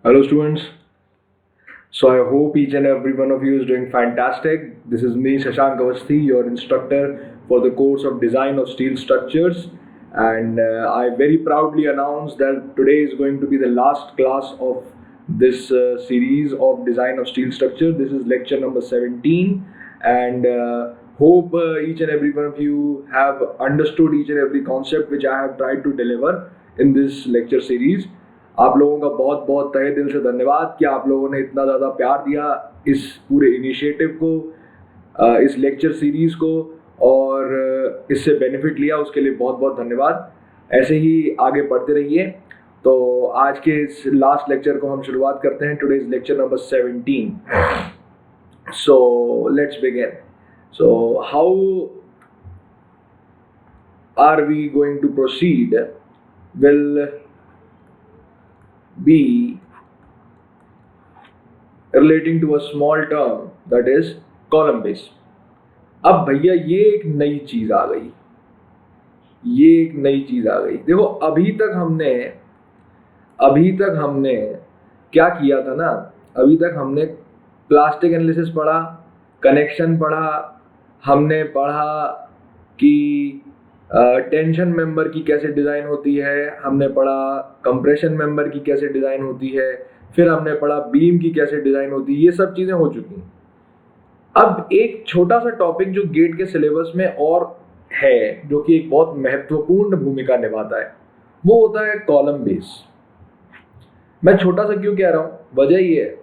Hello, students. So, I hope each and every one of you is doing fantastic. This is me, Shashank Avasthi, your instructor for the course of Design of Steel Structures. And I very proudly announce that today is going to be the last class of this series of Design of Steel Structure. This is lecture number 17. And hope each and every one of you have understood each and every concept which I have tried to deliver in this lecture series. आप लोगों का बहुत बहुत तहे दिल से धन्यवाद कि आप लोगों ने इतना ज़्यादा प्यार दिया इस पूरे इनिशिएटिव को, इस लेक्चर सीरीज़ को, और इससे बेनिफिट लिया, उसके लिए बहुत बहुत धन्यवाद। ऐसे ही आगे बढ़ते रहिए। तो आज के इस लास्ट लेक्चर को हम शुरुआत करते हैं। Today is lecture number 17। So let's begin. So how are we going to proceed will be relating to a small term that is column base। अब भैया ये एक नई चीज आ गई, देखो अभी तक हमने क्या किया था ना, अभी तक हमने प्लास्टिक एनालिसिस पढ़ा, कनेक्शन पढ़ा, हमने पढ़ा कि टेंशन मेंबर की कैसे डिज़ाइन होती है, हमने पढ़ा कंप्रेशन मेंबर की कैसे डिज़ाइन होती है, फिर हमने पढ़ा बीम की कैसे डिज़ाइन होती है। ये सब चीज़ें हो चुकी हैं। अब एक छोटा सा टॉपिक जो गेट के सिलेबस में और है, जो कि एक बहुत महत्वपूर्ण भूमिका निभाता है, वो होता है कॉलम बेस। मैं छोटा सा क्यों कह रहा हूँ, वजह ये है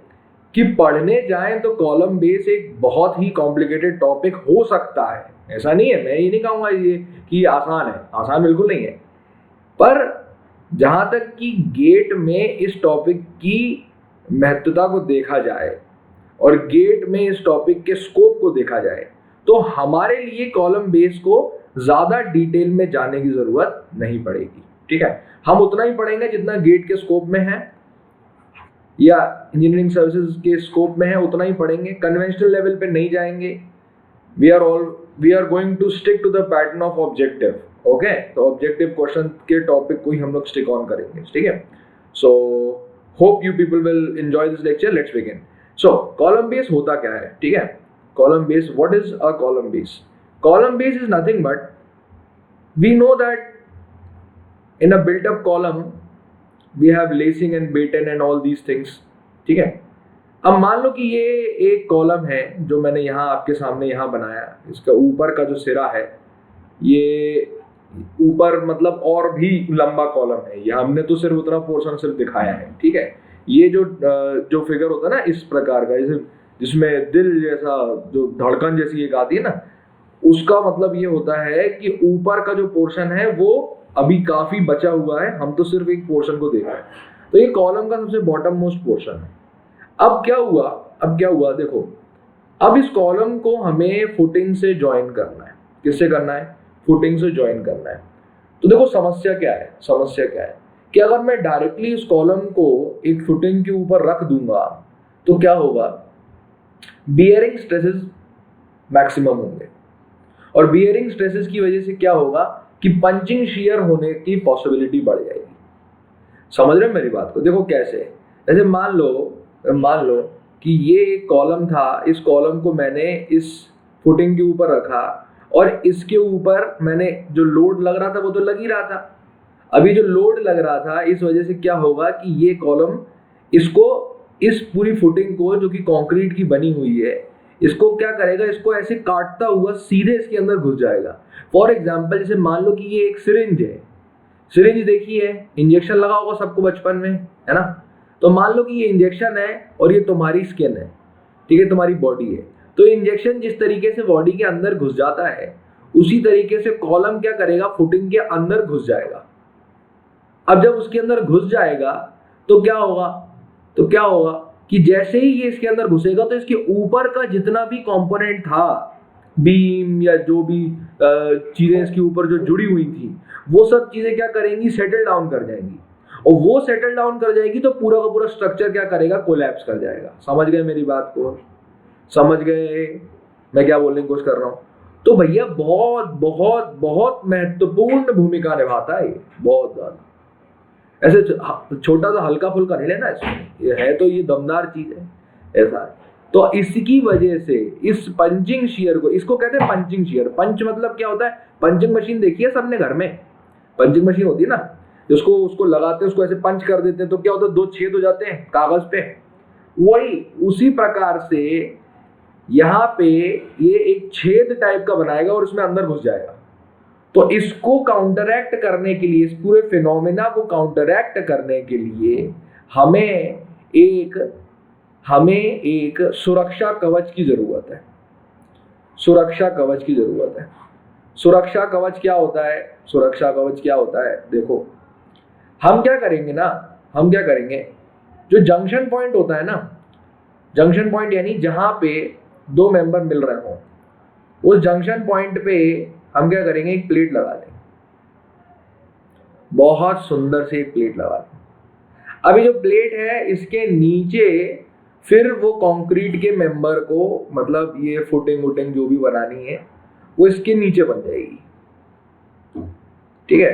कि पढ़ने जाएं तो कॉलम बेस एक बहुत ही कॉम्प्लिकेटेड टॉपिक हो सकता है। ऐसा नहीं है, मैं ये नहीं कहूँगा ये कि आसान है, आसान बिल्कुल नहीं है। पर जहाँ तक कि गेट में इस टॉपिक की महत्वता को देखा जाए और गेट में इस टॉपिक के स्कोप को देखा जाए, तो हमारे लिए कॉलम बेस को ज़्यादा डिटेल में जाने की ज़रूरत नहीं पड़ेगी। ठीक है, हम उतना ही पढ़ेंगे जितना गेट के स्कोप में है या इंजीनियरिंग सर्विसेज के स्कोप में है, उतना ही पढ़ेंगे। कन्वेंशनल लेवल पे नहीं जाएंगे। We are going to stick to the pattern of objective. Okay, तो ऑब्जेक्टिव क्वेश्चन के टॉपिक को ही हम लोग स्टिक ऑन करेंगे। ठीक है, so hope you people will enjoy this lecture. Let's begin. So column base होता क्या है? ठीक है, column base, what is a column base? Column base is nothing but we know that in a built up column we have lacing and batten and all these things। ठीक है, अब मान लो कि ये एक कॉलम है जो मैंने यहाँ आपके सामने यहाँ बनाया। इसका ऊपर का जो सिरा है, ये ऊपर मतलब और भी लंबा कॉलम है। ये हमने तो सिर्फ उतना पोर्शन सिर्फ दिखाया है। ठीक है, ये जो फिगर होता है ना इस प्रकार का, जैसे जिसमें दिल जैसा जो धड़कन जैसी एक आती है ना, उसका मतलब ये होता है कि ऊपर का जो पोर्शन है वो अभी काफी बचा हुआ है, हम तो सिर्फ एक पोर्शन को देख रहे हैं। तो ये कॉलम का सबसे बॉटम मोस्ट पोर्शन है। अब क्या हुआ देखो, अब इस कॉलम को हमें फुटिंग से ज्वाइन करना है। किससे करना है? फुटिंग से ज्वाइन करना है। तो देखो समस्या क्या है कि अगर मैं डायरेक्टली इस कॉलम को एक फुटिंग के ऊपर रख दूंगा तो क्या होगा, बियरिंग स्ट्रेसेस मैक्सिमम होंगे, और बियरिंग स्ट्रेसेस की वजह से क्या होगा कि पंचिंग शियर होने की पॉसिबिलिटी बढ़ जाएगी। समझ रहे हो मेरी बात को? देखो कैसे, जैसे मान लो कि ये एक कॉलम था, इस कॉलम को मैंने इस फुटिंग के ऊपर रखा और इसके ऊपर मैंने जो लोड लग रहा था वो तो लग ही रहा था। अभी जो लोड लग रहा था इस वजह से क्या होगा कि ये कॉलम इसको, इस पूरी फुटिंग को जो कि कंक्रीट की बनी हुई है, इसको क्या करेगा, इसको ऐसे काटता हुआ सीधे इसके अंदर घुस जाएगा। फॉर एग्जाम्पल, जैसे मान लो कि ये एक सिरिंज है। सिरिंज देखी है, इंजेक्शन लगा होगा सबको बचपन में, है ना? तो मान लो कि ये इंजेक्शन है और ये तुम्हारी स्किन है। ठीक है, तुम्हारी बॉडी है। तो इंजेक्शन जिस तरीके से बॉडी के अंदर घुस जाता है, उसी तरीके से कॉलम क्या करेगा, फुटिंग के अंदर घुस जाएगा। अब जब उसके अंदर घुस जाएगा तो क्या होगा कि जैसे ही ये इसके अंदर घुसेगा तो इसके ऊपर का जितना भी कंपोनेंट था, बीम या जो भी चीजें इसके ऊपर जो जुड़ी हुई थी, वो सब चीजें क्या करेंगी, सेटल डाउन कर जाएंगी। और वो सेटल डाउन कर जाएगी तो पूरा का पूरा स्ट्रक्चर क्या करेगा, कोलैप्स कर जाएगा। समझ गए मेरी बात को? समझ गए मैं क्या बोलने की कोशिश कर रहा हूँ? तो भैया बहुत बहुत बहुत महत्वपूर्ण भूमिका निभाता है ये, बहुत ज्यादा। ऐसे छोटा सा हल्का फुल्का नहीं लेना इसमें, ये है तो ये दमदार चीज है, ऐसा है। तो इसकी वजह से इस पंचिंग शीयर को, इसको कहते हैं पंचिंग शीयर। पंच मतलब क्या होता है, पंचिंग मशीन देखी है सबने घर में, पंचिंग मशीन होती है ना, जिसको उसको लगाते हैं, उसको ऐसे पंच कर देते हैं तो क्या होता है, 2 छेद हो जाते हैं कागज पे। वही उसी प्रकार से यहाँ पे ये एक छेद टाइप का बनाएगा और उसमें अंदर घुस जाएगा। तो इसको काउंटरैक्ट करने के लिए, इस पूरे फिनोमेना को काउंटरैक्ट करने के लिए हमें एक सुरक्षा कवच की जरूरत है। सुरक्षा कवच की जरूरत है। सुरक्षा कवच क्या होता है, सुरक्षा कवच क्या होता है, देखो हम क्या करेंगे, जो जंक्शन पॉइंट होता है ना, जंक्शन पॉइंट यानी जहां पे 2 मेंबर मिल रहे हो, उस जंक्शन पॉइंट पे हम क्या करेंगे, एक प्लेट लगा देंगे, बहुत सुंदर से एक प्लेट लगा देंगे। अभी जो प्लेट है इसके नीचे फिर वो कंक्रीट के मेंबर को, मतलब ये फुटिंग वुटिंग जो भी बनानी है वो इसके नीचे बन जाएगी, ठीक है।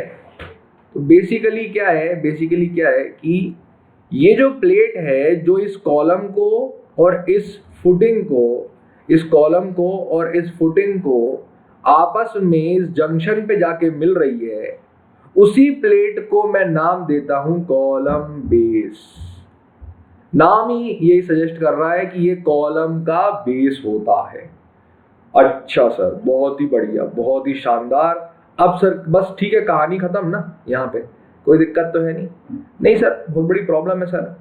तो बेसिकली क्या है कि ये जो प्लेट है जो इस कॉलम को और इस फुटिंग को, इस कॉलम को और इस फुटिंग को आपस में इस जंक्शन पे जाके मिल रही है, उसी प्लेट को मैं नाम देता हूं कॉलम बेस। नाम ही यही सजेस्ट कर रहा है कि ये कॉलम का बेस होता है। अच्छा सर, बहुत ही बढ़िया, बहुत ही शानदार। अब सर बस ठीक है, कहानी खत्म ना, यहाँ पे कोई दिक्कत तो है नहीं सर, बहुत बड़ी प्रॉब्लम है सर।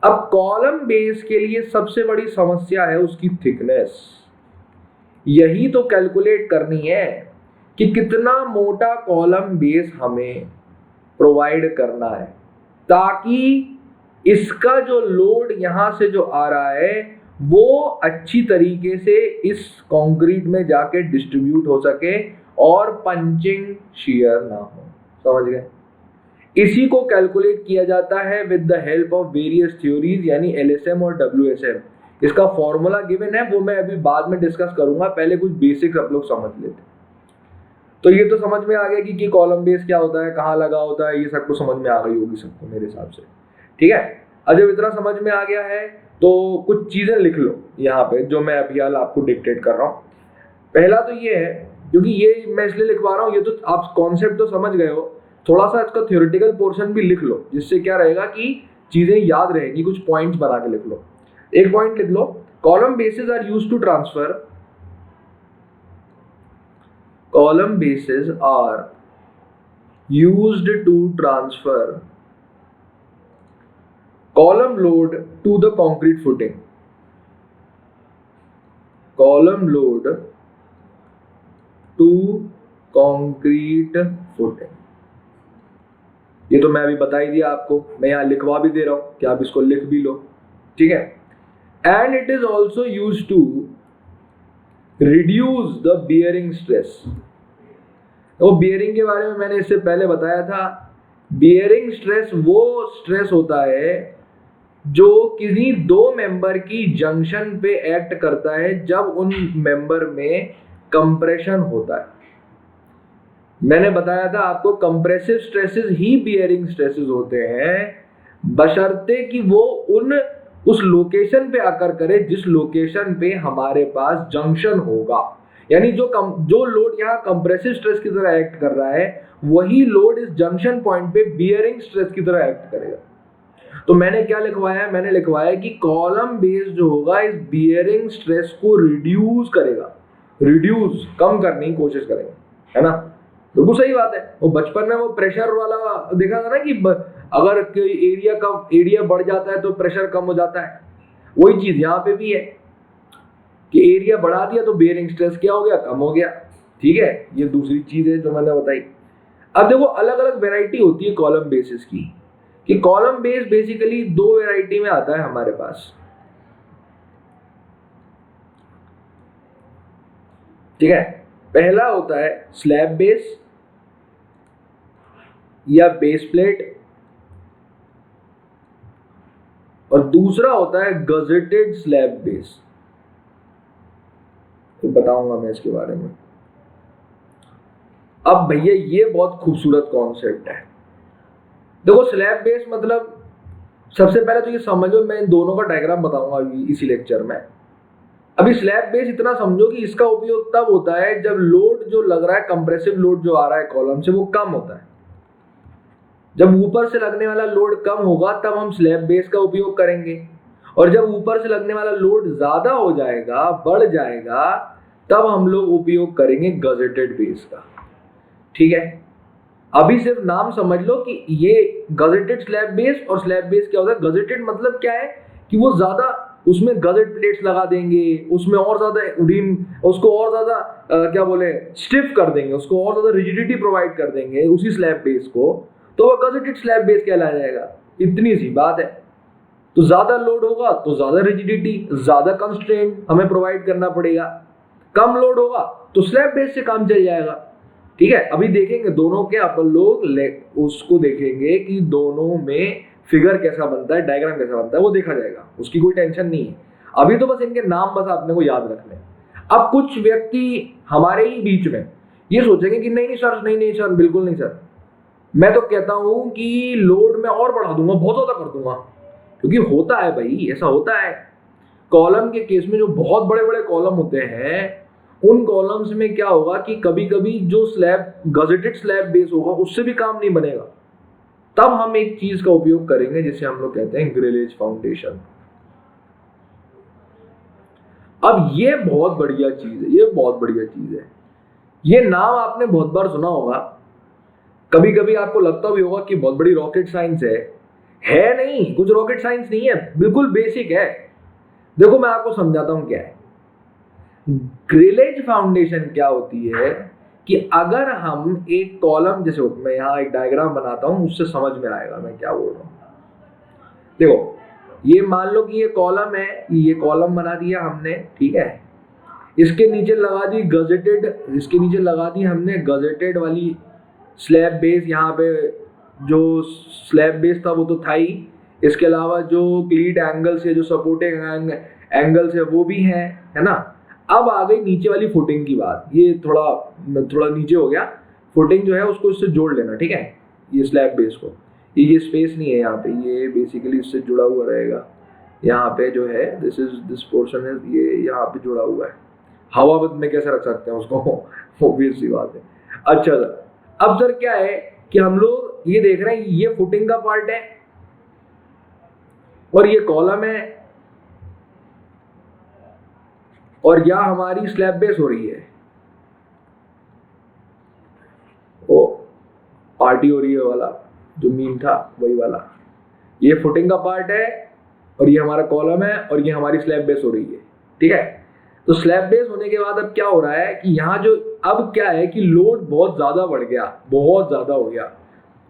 अब कॉलम बेस के लिए सबसे बड़ी समस्या है उसकी थिकनेस। यही तो कैलकुलेट करनी है कि कितना मोटा कॉलम बेस हमें प्रोवाइड करना है, ताकि इसका जो लोड यहां से जो आ रहा है वो अच्छी तरीके से इस कंक्रीट में जाके डिस्ट्रीब्यूट हो सके और पंचिंग शियर ना हो। समझ गए? इसी को कैलकुलेट किया जाता है with the help of various theories, यानी एलएसएम और डब्ल्यूएसएम। इसका फॉर्मूला गिवन है, वो मैं अभी बाद में डिस्कस करूंगा, पहले कुछ बेसिक्स आप लोग समझ लेते। तो ये तो समझ में आ गया कि कॉलम बेस क्या होता है, कहाँ लगा होता है, ये सबको समझ में आ गई होगी सबको मेरे हिसाब से, ठीक है। अब जब इतना समझ में आ गया है तो कुछ चीजें लिख लो यहाँ पे, जो मैं अभी हाल आपको डिक्टेट कर रहा हूँ। पहला तो ये है, क्योंकि ये मैं इसलिए लिखवा रहा हूँ, ये तो आप कॉन्सेप्ट तो समझ गए हो, थोड़ा सा इसका थ्योरेटिकल पोर्शन भी लिख लो, जिससे क्या रहेगा कि चीजें याद रहेंगी। कुछ पॉइंट्स बना के लिख लो। एक पॉइंट लिख लो, column basis are used to transfer, column bases are used to transfer column load to the concrete footing. Column load to concrete footing. ये तो मैं अभी बता ही दिया आपको, मैं यहाँ लिखवा भी दे रहा हूं कि आप इसको लिख भी लो, ठीक है। And it is also used to reduce the bearing stress. वो बियरिंग के बारे में मैंने इससे पहले बताया था। बियरिंग स्ट्रेस वो स्ट्रेस होता है जो किसी 2 मेंबर की जंक्शन पे एक्ट करता है जब उन मेंबर में कंप्रेशन होता है। मैंने बताया था आपको, कंप्रेसिव स्ट्रेसेस ही बियरिंग स्ट्रेसेस होते हैं, बशर्ते कि वो उस लोकेशन पे आकर करे जिस लोकेशन पे हमारे पास जंक्शन होगा। यानी जो लोड यहाँ कंप्रेसिव स्ट्रेस की तरह एक्ट कर रहा है, वही लोड इस जंक्शन पॉइंट पे बियरिंग स्ट्रेस की तरह एक्ट करेगा। तो मैंने क्या लिखवाया है, मैंने लिखवाया कि कॉलम बेस जो होगा इस बियरिंग स्ट्रेस को रिड्यूस करेगा, कम करने की कोशिश करेगा, है ना। बिल्कुल सही बात है। वो बचपन में वो प्रेशर वाला देखा था ना कि अगर कोई एरिया बढ़ जाता है तो प्रेशर कम हो जाता है। वही चीज यहाँ पे भी है कि एरिया बढ़ा दिया तो बियरिंग स्ट्रेस क्या हो गया, कम हो गया, ठीक है। ये दूसरी चीज है जो मैंने बताई। अब देखो, अलग अलग वेराइटी होती है कॉलम बेसिस की, कि कॉलम बेस बेसिकली 2 वेराइटी में आता है हमारे पास, ठीक है। पहला होता है स्लैब बेस या बेस प्लेट, और दूसरा होता है गजेटेड स्लैब बेस। तो बताऊंगा मैं इसके बारे में। अब भैया ये बहुत खूबसूरत कॉन्सेप्ट है, देखो स्लैब बेस मतलब सबसे पहले तो ये समझो, मैं इन दोनों का डायग्राम बताऊंगा अभी इसी लेक्चर में। अभी स्लैब बेस इतना समझो कि इसका उपयोग तब होता है जब लोड जो लग रहा है, कंप्रेसिव लोड जो आ रहा है कॉलम से, वो कम होता है। जब ऊपर से लगने वाला लोड कम होगा तब हम स्लैब बेस का उपयोग करेंगे, और जब ऊपर से लगने वाला लोड ज्यादा हो जाएगा, बढ़ जाएगा, तब हम लोग उपयोग करेंगे गजेटेड बेस का। ठीक है, अभी सिर्फ नाम समझ लो कि ये गजेटेड स्लैब बेस और स्लैब बेस क्या होता है। गजेटेड मतलब क्या है कि वो ज्यादा उसमें गजेट प्लेट्स लगा देंगे, उसमें और ज्यादा रिम, उसको और ज्यादा क्या बोले स्टिफ कर देंगे, उसको और ज्यादा रिजिडिटी प्रोवाइड कर देंगे उसी स्लैब बेस को, तो वो गजेटेड स्लैब बेस कहलाया जाएगा। इतनी सी बात है। तो ज्यादा लोड होगा तो ज्यादा रिजिडिटी, ज्यादा कंस्ट्रेंट हमें प्रोवाइड करना पड़ेगा। कम लोड होगा तो स्लैब बेस से काम चल जाएगा। ठीक है, अभी देखेंगे दोनों के अपन लोग उसको देखेंगे कि दोनों में फिगर कैसा बनता है, डायग्राम कैसा बनता है, वो देखा जाएगा, उसकी कोई टेंशन नहीं है। अभी तो बस इनके नाम बस आपने को याद रखने। अब कुछ व्यक्ति हमारे ही बीच में ये सोचेंगे कि नहीं नहीं सर, नहीं नहीं सर, बिल्कुल नहीं सर, मैं तो कहता हूं कि लोड में और बढ़ा दूंगा, बहुत ज्यादा कर दूंगा। क्योंकि होता है भाई, ऐसा होता है। कॉलम के केस में जो बहुत बड़े बड़े कॉलम होते हैं, उन कॉलम्स में क्या होगा कि कभी कभी जो स्लैब गजेटेड स्लैब बेस होगा उससे भी काम नहीं बनेगा। तब हम एक चीज का उपयोग करेंगे जिसे हम लोग कहते हैं ग्रिलेज फाउंडेशन। अब ये बहुत बढ़िया चीज है, ये बहुत बढ़िया चीज है। ये नाम आपने बहुत बार सुना होगा, कभी कभी आपको लगता भी होगा कि बहुत बड़ी रॉकेट साइंस है नहीं, कुछ रॉकेट साइंस नहीं है, बिल्कुल बेसिक है। देखो मैं आपको समझाता हूं क्या है। ग्रिलेज फाउंडेशन क्या होती है कि अगर हम एक कॉलम, जैसे मैं यहां एक डायग्राम बनाता हूं, उससे समझ में आएगा मैं क्या बोल रहा हूं। देखो ये मान लो कि ये कॉलम है, ये कॉलम बना दिया हमने, ठीक है। इसके नीचे लगा दी गजेटेड, इसके नीचे लगा दी हमने गजेटेड वाली स्लैब बेस। यहाँ पे जो स्लैब बेस था वो तो था ही, इसके अलावा जो क्लीट एंगल्स है, जो सपोर्टिंग एंगल्स है वो भी है ना। अब आ गई नीचे वाली फुटिंग की बात। ये थोड़ा नीचे हो गया, फुटिंग जो है उसको इससे जोड़ लेना, ठीक है। ये स्लैब बेस को, ये स्पेस नहीं है यहाँ पे, ये बेसिकली इससे जुड़ा हुआ रहेगा। यहाँ पे जो है दिस पोर्शन है, ये यहाँ पे जुड़ा हुआ है। हवा में कैसे रख सकते हैं उसको, ऑब्वियस सी बात है। अच्छा सर, अब सर क्या है कि हम लोग ये देख रहे हैं, ये फुटिंग का पार्ट है और ये कॉलम है, और यह हमारी स्लैब बेस हो रही है, वो पार्टी हो रही है वाला जो मीम था वही वाला। ये फुटिंग का पार्ट है और ये हमारा कॉलम है और ये हमारी स्लैब बेस हो रही है, ठीक है। तो स्लैब बेस होने के बाद अब क्या हो रहा है कि यहाँ जो अब क्या है कि लोड बहुत ज्यादा बढ़ गया, बहुत ज्यादा हो गया।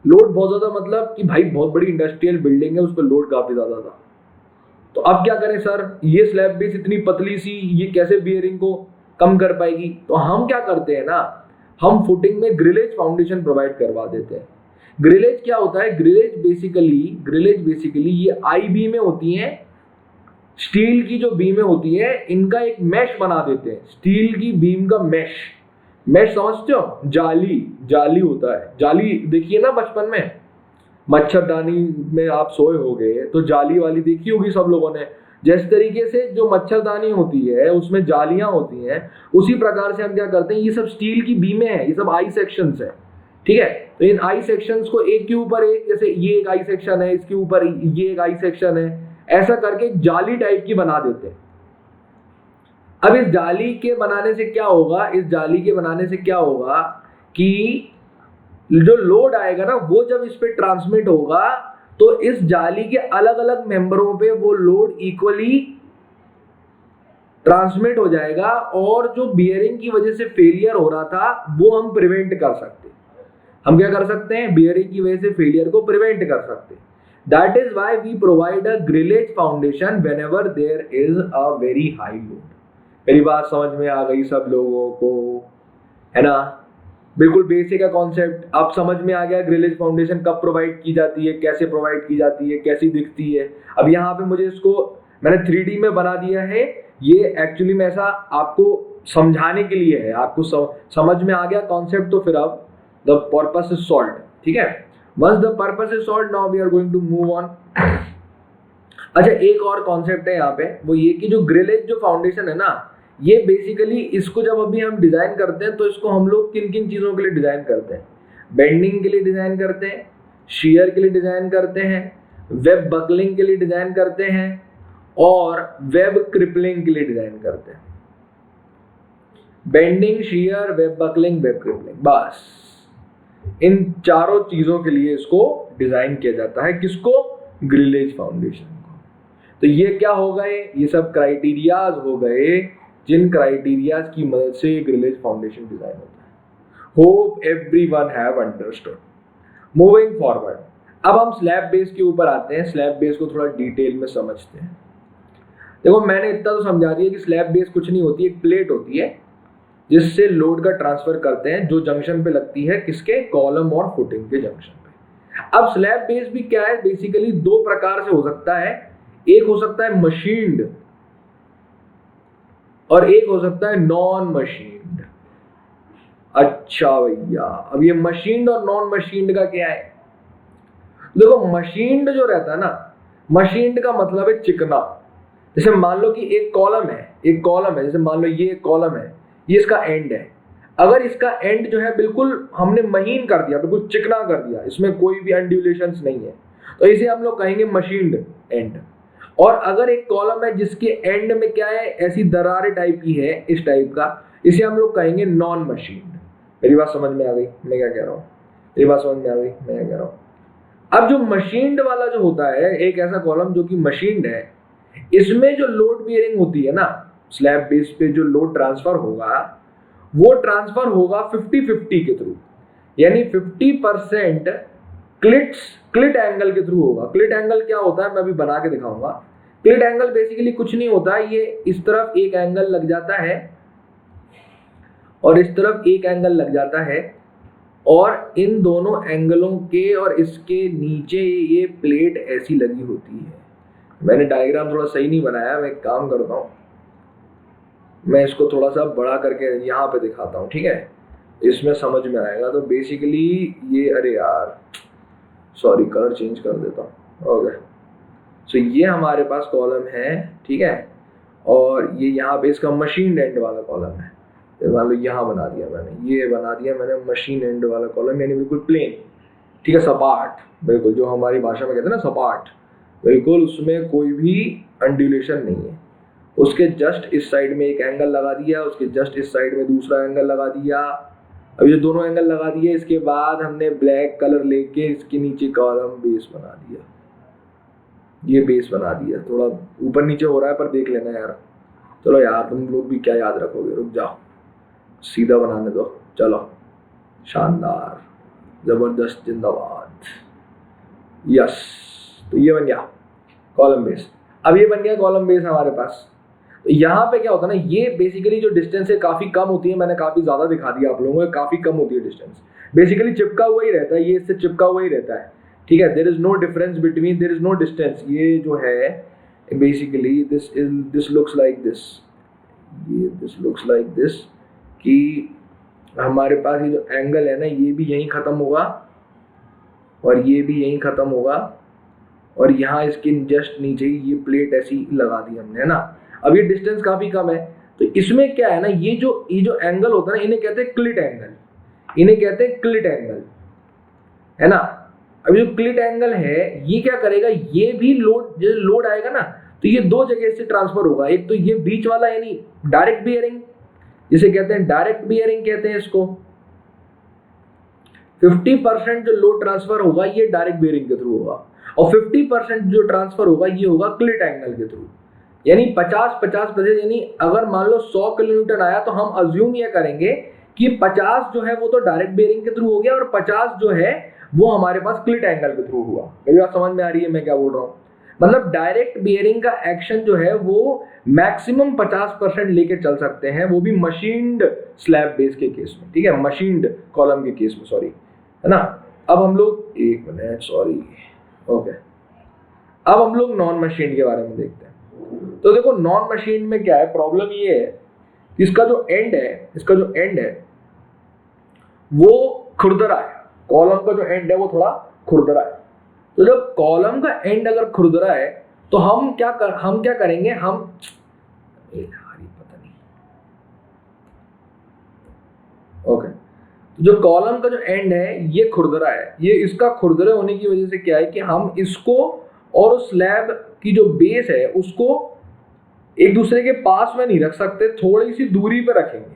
लोड बहुत ज्यादा मतलब कि भाई बहुत बड़ी इंडस्ट्रियल बिल्डिंग है, उस पर लोड काफी ज्यादा था। तो अब क्या करें सर, ये स्लैब बेस इतनी पतली सी, ये कैसे बियरिंग को कम कर पाएगी। तो हम क्या करते हैं ना, हम फुटिंग में ग्रिलेज फाउंडेशन प्रोवाइड करवा देते हैं। ग्रिलेज क्या होता है, ग्रिलेज बेसिकली ये आई बीमें होती हैं, स्टील की जो बीमें होती है, इनका एक मैश बना देते हैं। स्टील की बीम का मैश समझते हो, जाली होता है। जाली देखिए ना बचपन में मच्छरदानी में आप सोए होगे तो जाली वाली देखी होगी सब लोगों ने। जिस तरीके से जो मच्छरदानी होती है उसमें जालियां होती हैं, उसी प्रकार से हम क्या करते हैं, ये सब स्टील की बीमें हैं, ये सब आई सेक्शंस है, ठीक है। तो इन आई सेक्शंस को एक के ऊपर एक, जैसे ये एक आई सेक्शन है, इसके ऊपर ये एक आई सेक्शन है, ऐसा करके जाली टाइप की बना देते हैं। अब इस जाली के बनाने से क्या होगा, इस जाली के बनाने से क्या होगा कि जो लोड आएगा ना, वो जब इस पे ट्रांसमिट होगा तो इस जाली के अलग अलग मेंबरों पे वो लोड इक्वली ट्रांसमिट हो जाएगा, और जो बियरिंग की वजह से फेलियर हो रहा था वो हम प्रिवेंट कर सकते हैं। हम क्या कर सकते हैं, बियरिंग की वजह से फेलियर को प्रिवेंट कर सकते हैं। That is why we provide a grillage foundation whenever there is a very high load. मेरी बात समझ में आ गई सब लोगों को, है ना। बिल्कुल बेसिक है कॉन्सेप्ट, अब समझ में आ गया ग्रिलेज फाउंडेशन कब प्रोवाइड की जाती है, कैसे प्रोवाइड की जाती है, कैसी दिखती है। अब यहाँ पे मुझे इसको मैंने 3D में बना दिया है, ये एक्चुअली में ऐसा आपको समझाने के लिए है। आपको समझ में आ गया कॉन्सेप्ट, तो फिर अब द पर्पस इज सॉल्व्ड, ठीक है। Once the purpose is solved, now we are going to move on. अच्छा, एक और कॉन्सेप्ट है यहाँ पे, वो ये कि जो ग्रिल एज जो फाउंडेशन है ना, ये बेसिकली इसको जब अभी हम डिजाइन करते हैं तो इसको हम लोग किन किन चीजों के लिए डिजाइन करते हैं? बेंडिंग के लिए डिजाइन करते हैं, शियर के लिए डिजाइन करते हैं, वेब बकलिंग के लिए डिजाइन करते हैं और वेब क्रिपलिंग के लिए डिजाइन करते हैं। Bending, shear, web buckling, web crippling, बस इन चारों चीजों के लिए इसको डिजाइन किया जाता है। किसको? ग्रिल एज फाउंडेशन को। तो ये क्या हो गए? ये सब क्राइटेरियाज हो गए जिन क्राइटेरियाज की मदद से ग्रिल एज फाउंडेशन डिजाइन होता है। Hope everyone have understood. Moving forward, अब हम स्लैब बेस के ऊपर आते हैं। स्लैब बेस को थोड़ा डिटेल में समझते हैं। देखो, मैंने इतना तो समझा दिया कि स्लैब बेस कुछ नहीं होती, एक प्लेट होती है जिससे लोड का ट्रांसफर करते हैं, जो जंक्शन पे लगती है, किसके? कॉलम और फुटिंग के जंक्शन पे। अब स्लैब बेस भी क्या है? बेसिकली दो प्रकार से हो सकता है। एक हो सकता है मशीन्ड और एक हो सकता है नॉन मशीन्ड। अच्छा भैया, अब ये मशीन्ड और नॉन मशीन्ड का क्या है? देखो, मशीन्ड जो रहता है ना, मशीन्ड का मतलब है चिकना। जैसे मान लो कि एक कॉलम है, जैसे मान लो ये एक कॉलम है, ये इसका एंड है। अगर इसका एंड जो है बिल्कुल हमने महीन कर दिया, बिल्कुल चिकना कर दिया, इसमें कोई भी अनड्यूलेशंस नहीं है, तो इसे हम लोग कहेंगे मशीन्ड एंड। और अगर एक कॉलम है जिसके एंड में क्या है, ऐसी दरारें टाइप की है, इस टाइप का, इसे हम लोग कहेंगे नॉन मशीन्ड। मेरी बात समझ में आ गई मैं क्या कह रहा हूँ? मेरी बात समझ में आ गई मैं क्या कह रहा हूँ? अब जो मशीन्ड वाला जो होता है, एक ऐसा कॉलम जो कि मशीन्ड है, इसमें जो लोड बियरिंग होती है ना, स्लैब बेस पे जो लोड ट्रांसफर होगा वो ट्रांसफर होगा 50-50 के थ्रू, यानी 50% क्लिट एंगल के थ्रू होगा। क्लिट एंगल क्या होता है मैं अभी बना के दिखाऊंगा। क्लिट एंगल बेसिकली कुछ नहीं होता है, ये इस तरफ एक एंगल लग जाता है और इस तरफ एक एंगल लग जाता है, और इन दोनों एंगलों के और इसके नीचे ये प्लेट ऐसी लगी होती है। मैंने डायग्राम थोड़ा सही नहीं बनाया, मैं एक काम करता हूँ, मैं इसको थोड़ा सा बड़ा करके यहाँ पे दिखाता हूँ, ठीक है? इसमें समझ में आएगा। तो बेसिकली ये, अरे यार सॉरी, कलर चेंज कर देता हूँ। ओके, सो ये हमारे पास कॉलम है, ठीक है? और ये यहाँ पे इसका मशीन एंड वाला कॉलम है। मान लो यहाँ बना दिया मैंने, ये बना दिया मैंने मशीन एंड वाला कॉलम, यानी बिल्कुल प्लेन, ठीक है, सपाट, बिल्कुल जो हमारी भाषा में कहते हैं ना सपाट, बिल्कुल उसमें कोई भी अंड्यूलेशन नहीं है। उसके जस्ट इस साइड में एक एंगल लगा दिया, उसके जस्ट इस साइड में दूसरा एंगल लगा दिया। अब ये दोनों एंगल लगा दिए, इसके बाद हमने ब्लैक कलर लेके इसके नीचे कॉलम बेस बना दिया, ये बेस बना दिया। थोड़ा ऊपर नीचे हो रहा है पर देख लेना यार। चलो यार, तुम लोग भी क्या याद रखोगे, रुक जाओ, सीधा बनाने दो। चलो, शानदार, जबरदस्त, जिंदाबाद, यस। तो ये बन गया कॉलम बेस। अब ये बन गया कॉलम बेस हमारे पास। तो यहाँ पे क्या होता है ना, ये बेसिकली जो डिस्टेंस है काफी कम होती है, मैंने काफी ज्यादा दिखा दिया आप लोगों को, काफी कम होती है डिस्टेंस, बेसिकली चिपका हुआ ही रहता है, ये इससे चिपका हुआ ही रहता है, ठीक है? There is no difference between, there is no distance. ये जो है basically this looks like this, ये दिस लुक्स लाइक दिस, कि हमारे पास ये जो एंगल है ना, ये भी यहीं खत्म होगा और ये भी यहीं खत्म होगा, और यहाँ इसके जस्ट नीचे ही ये प्लेट ऐसी लगा दी हमने, है ना? अब ये डिस्टेंस काफी कम है, तो इसमें क्या है ना, ये जो एंगल होता है ना, इन्हें कहते हैं क्लिट एंगल, इन्हें कहते हैं क्लिट एंगल, है ना? अब जो क्लिट एंगल है, ये क्या करेगा, ये भी लोड आएगा ना, तो ये दो जगह से ट्रांसफर होगा। एक तो ये बीच वाला, यानी डायरेक्ट बियरिंग, जिसे कहते हैं डायरेक्ट बियरिंग कहते हैं इसको। 50% जो लोड ट्रांसफर होगा ये डायरेक्ट बियरिंग के थ्रू होगा, और 50% जो ट्रांसफर होगा ये होगा क्लिट एंगल के थ्रू, यानी 50-50%। यानी अगर मान लो 100 किलोन्यूटन आया, तो हम अज्यूम ये करेंगे कि 50 जो है वो तो डायरेक्ट बियरिंग के थ्रू हो गया, और 50 जो है वो हमारे पास क्लिट एंगल के थ्रू हुआ। मेरी बात समझ में आ रही है मैं क्या बोल रहा हूँ? मतलब डायरेक्ट बियरिंग का एक्शन जो है वो मैक्सिमम 50% लेके चल सकते हैं, वो भी मशीन्ड स्लैब बेस के केस में, ठीक है? मशीन्ड कॉलम के केस में, सॉरी, है ना? अब हम लोग, एक मिनट, सॉरी, ओके, अब हम लोग नॉन मशीन के बारे में देखते हैं। तो देखो, नॉन मशीन में क्या है, प्रॉब्लम ये है, इसका जो एंड है वो खुरदरा है, कॉलम का जो एंड है वो थोड़ा खुरदरा है। तो जब कॉलम का एंड अगर खुरदरा है तो हम क्या करेंगे, हम पता नहीं, ओके, जो कॉलम का जो एंड है ये खुरदरा है, ये इसका खुरदरे होने की वजह से क्या है कि हम इसको और उस स्लैब की जो बेस है उसको एक दूसरे के पास में नहीं रख सकते, थोड़ी सी दूरी पे रखेंगे,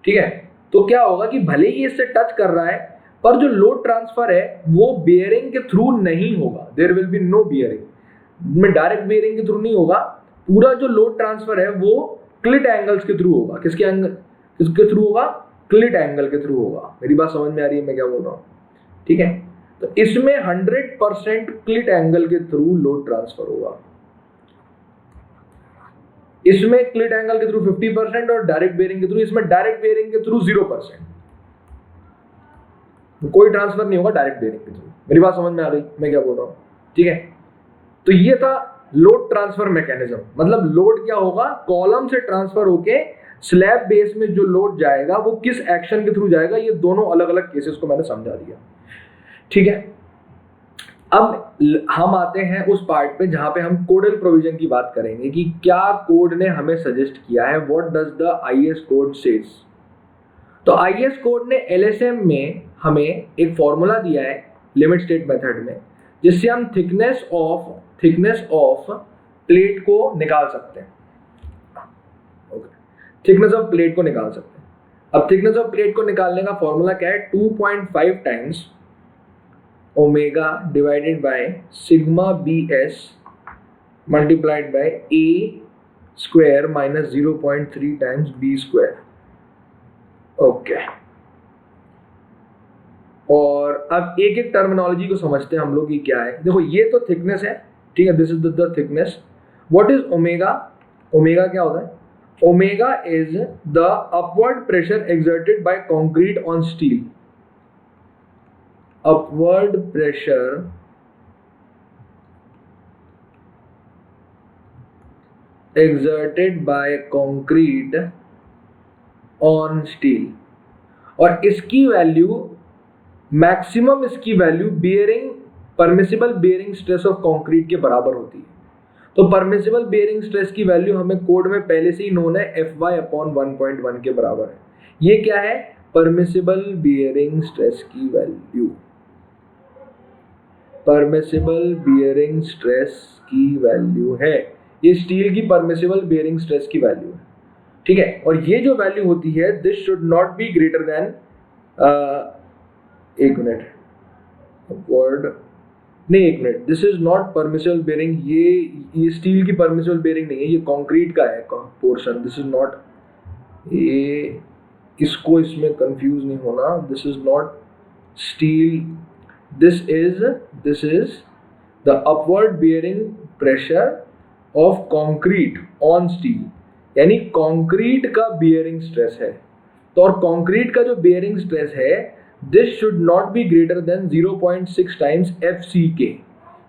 ठीक है। तो क्या होगा कि भले ही इससे टच कर रहा है पर जो लोड ट्रांसफर है वो बेयरिंग के थ्रू नहीं होगा, there will be no bearing, में डायरेक्ट बेयरिंग के थ्रू नहीं होगा, पूरा जो लोड ट्रांसफर है वो क्लिट एंगल्स के थ्रू होगा। किसके थ्रू होगा? क्लिट एंगल के थ्रू होगा। मेरी बात समझ में आ रही है मैं क्या बोल रहा हूँ, ठीक है। तो इसमें 100% क्लिट एंगल के थ्रू लोड ट्रांसफर होगा, इसमें क्लिट एंगल के थ्रू 50% और डायरेक्ट बेयरिंग के थ्रू, इसमें डायरेक्ट बेयरिंग के थ्रू 0%, कोई ट्रांसफर नहीं होगा डायरेक्ट बेयरिंग के थ्रू। मेरी बात समझ में आ गई मैं क्या बोल रहा हूँ, ठीक है। तो ये था लोड ट्रांसफर मैकेनिज्म, मतलब लोड क्या होगा, कॉलम से ट्रांसफर होके स्लैब बेस में जो लोड जाएगा वो किस एक्शन के थ्रू जाएगा, ये दोनों अलग अलग केसेस को मैंने समझा दिया, ठीक है। अब हम आते हैं उस पार्ट पे जहां पे हम कोडल प्रोविजन की बात करेंगे कि क्या कोड ने हमें सजेस्ट किया है, what does the IS code says. तो आईएस कोड ने एलएसएम में हमें एक फॉर्मूला दिया है लिमिट स्टेट मेथड में, जिससे हम थिकनेस ऑफ प्लेट को निकाल सकते हैं, थिकनेस ऑफ प्लेट को निकाल सकते हैं। अब थिकनेस ऑफ प्लेट को निकालने का फॉर्मूला क्या है, 2.5 times omega divided by sigma B S multiplied by A square minus 0.3 times B square, okay. और अब एक एक टर्मिनोलॉजी को समझते हैं हम लोग, ये क्या है। देखो ये तो थिकनेस है, ठीक है, this is the thickness. What is omega? Omega क्या होता है? Omega is the upward pressure exerted by concrete on steel, upward pressure exerted by concrete on steel, और इसकी वैल्यू मैक्सिमम, इसकी value bearing permissible bearing stress of concrete के बराबर होती है। तो परमिसिबल बियरिंग स्ट्रेस की वैल्यू हमें कोड में पहले से ही नोन है, Fy/1.1 के बराबर है। ये क्या है? परमिसिबल बियरिंग स्ट्रेस की वैल्यू, परमिसिबल बियरिंग स्ट्रेस की वैल्यू है, ये स्टील की परमिसिबल बियरिंग स्ट्रेस की वैल्यू है, ठीक है। और ये जो वैल्यू होती है, this should not be greater than, एक minute, this is not permissible bearing, ये स्टील की परमिसिबल बेयरिंग नहीं है, ये कंक्रीट का है पोर्शन, दिस इज नॉट, ये इसको इसमें कंफ्यूज नहीं होना, this is not steel, this is the upward bearing pressure of concrete on steel, यानी कंक्रीट का बेयरिंग स्ट्रेस है। तो और कंक्रीट का जो बेयरिंग स्ट्रेस है, this should not be greater then 0.6 times FCK,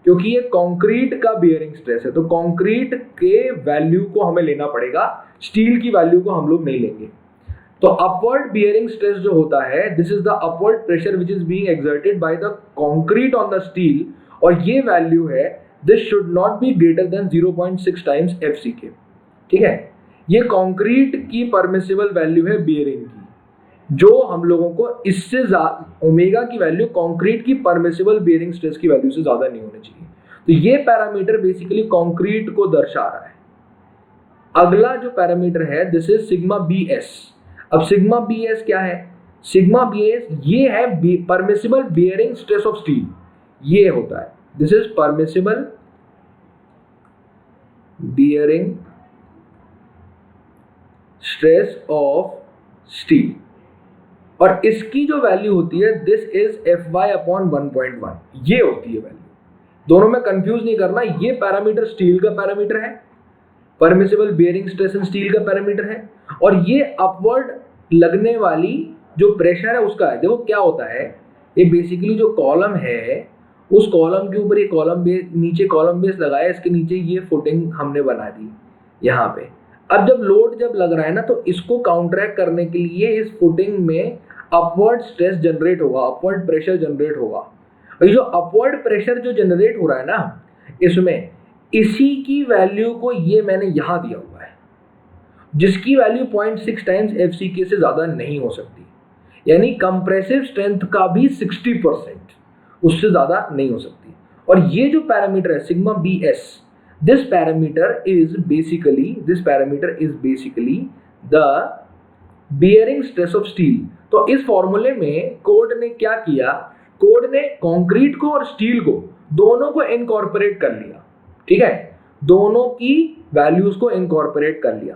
क्योंकि ये कंक्रीट का बियरिंग स्ट्रेस है। तो कंक्रीट के वैल्यू को हमें लेना पड़ेगा, स्टील की वैल्यू को हम लोग नहीं लेंगे। तो अपवर्ड बियरिंग स्ट्रेस जो होता है, this is the upward pressure which is being exerted by the concrete on the steel, और ये वैल्यू है, this should not be greater then 0.6 times FCK, ठीक है। ये कंक्रीट की परमिसिबल वैल्यू है बियरिंग की, जो हम लोगों को इससे ओमेगा की वैल्यू कंक्रीट की परमिसिबल बेयरिंग स्ट्रेस की वैल्यू से ज्यादा नहीं होनी चाहिए। तो ये पैरामीटर बेसिकली कंक्रीट को दर्शा रहा है। अगला जो पैरामीटर है, दिस इज सिग्मा BS। अब सिग्मा BS क्या है? सिग्मा BS ये है permissible bearing stress of steel, ये होता है, this is permissible bearing stress of steel, और इसकी जो वैल्यू होती है, दिस इज Fy/1.1, ये होती है वैल्यू। दोनों में कंफ्यूज नहीं करना, ये पैरामीटर स्टील का पैरामीटर है, permissible bearing stress in steel का पैरामीटर है, और ये अपवर्ड लगने वाली जो प्रेशर है उसका है। देखो क्या होता है, ये बेसिकली जो कॉलम है, उस कॉलम के ऊपर ये कॉलम बेस, नीचे कॉलम बेस लगाया, इसके नीचे ये फुटिंग हमने बना दी यहाँ पे। अब जब लोड जब लग रहा है ना, तो इसको काउंटरैक्ट करने के लिए इस फुटिंग में अपवर्ड स्ट्रेस जनरेट होगा, अपवर्ड प्रेशर जनरेट होगा, ये जो अपवर्ड प्रेशर जो जनरेट हो रहा है ना इसमें, इसी की वैल्यू को ये मैंने यहां दिया हुआ है, जिसकी वैल्यू 0.6 टाइम्स FCK से ज्यादा नहीं हो सकती, यानी कंप्रेसिव स्ट्रेंथ का भी 60% उससे ज्यादा नहीं हो सकती। और ये जो पैरामीटर है sigma BS, this parameter is basically the bearing stress of steel. तो इस फॉर्मूले में कोड ने क्या किया, कोड ने कंक्रीट को और स्टील को दोनों को इनकॉर्पोरेट कर लिया, ठीक है, दोनों की वैल्यूज को इनकॉर्पोरेट कर लिया।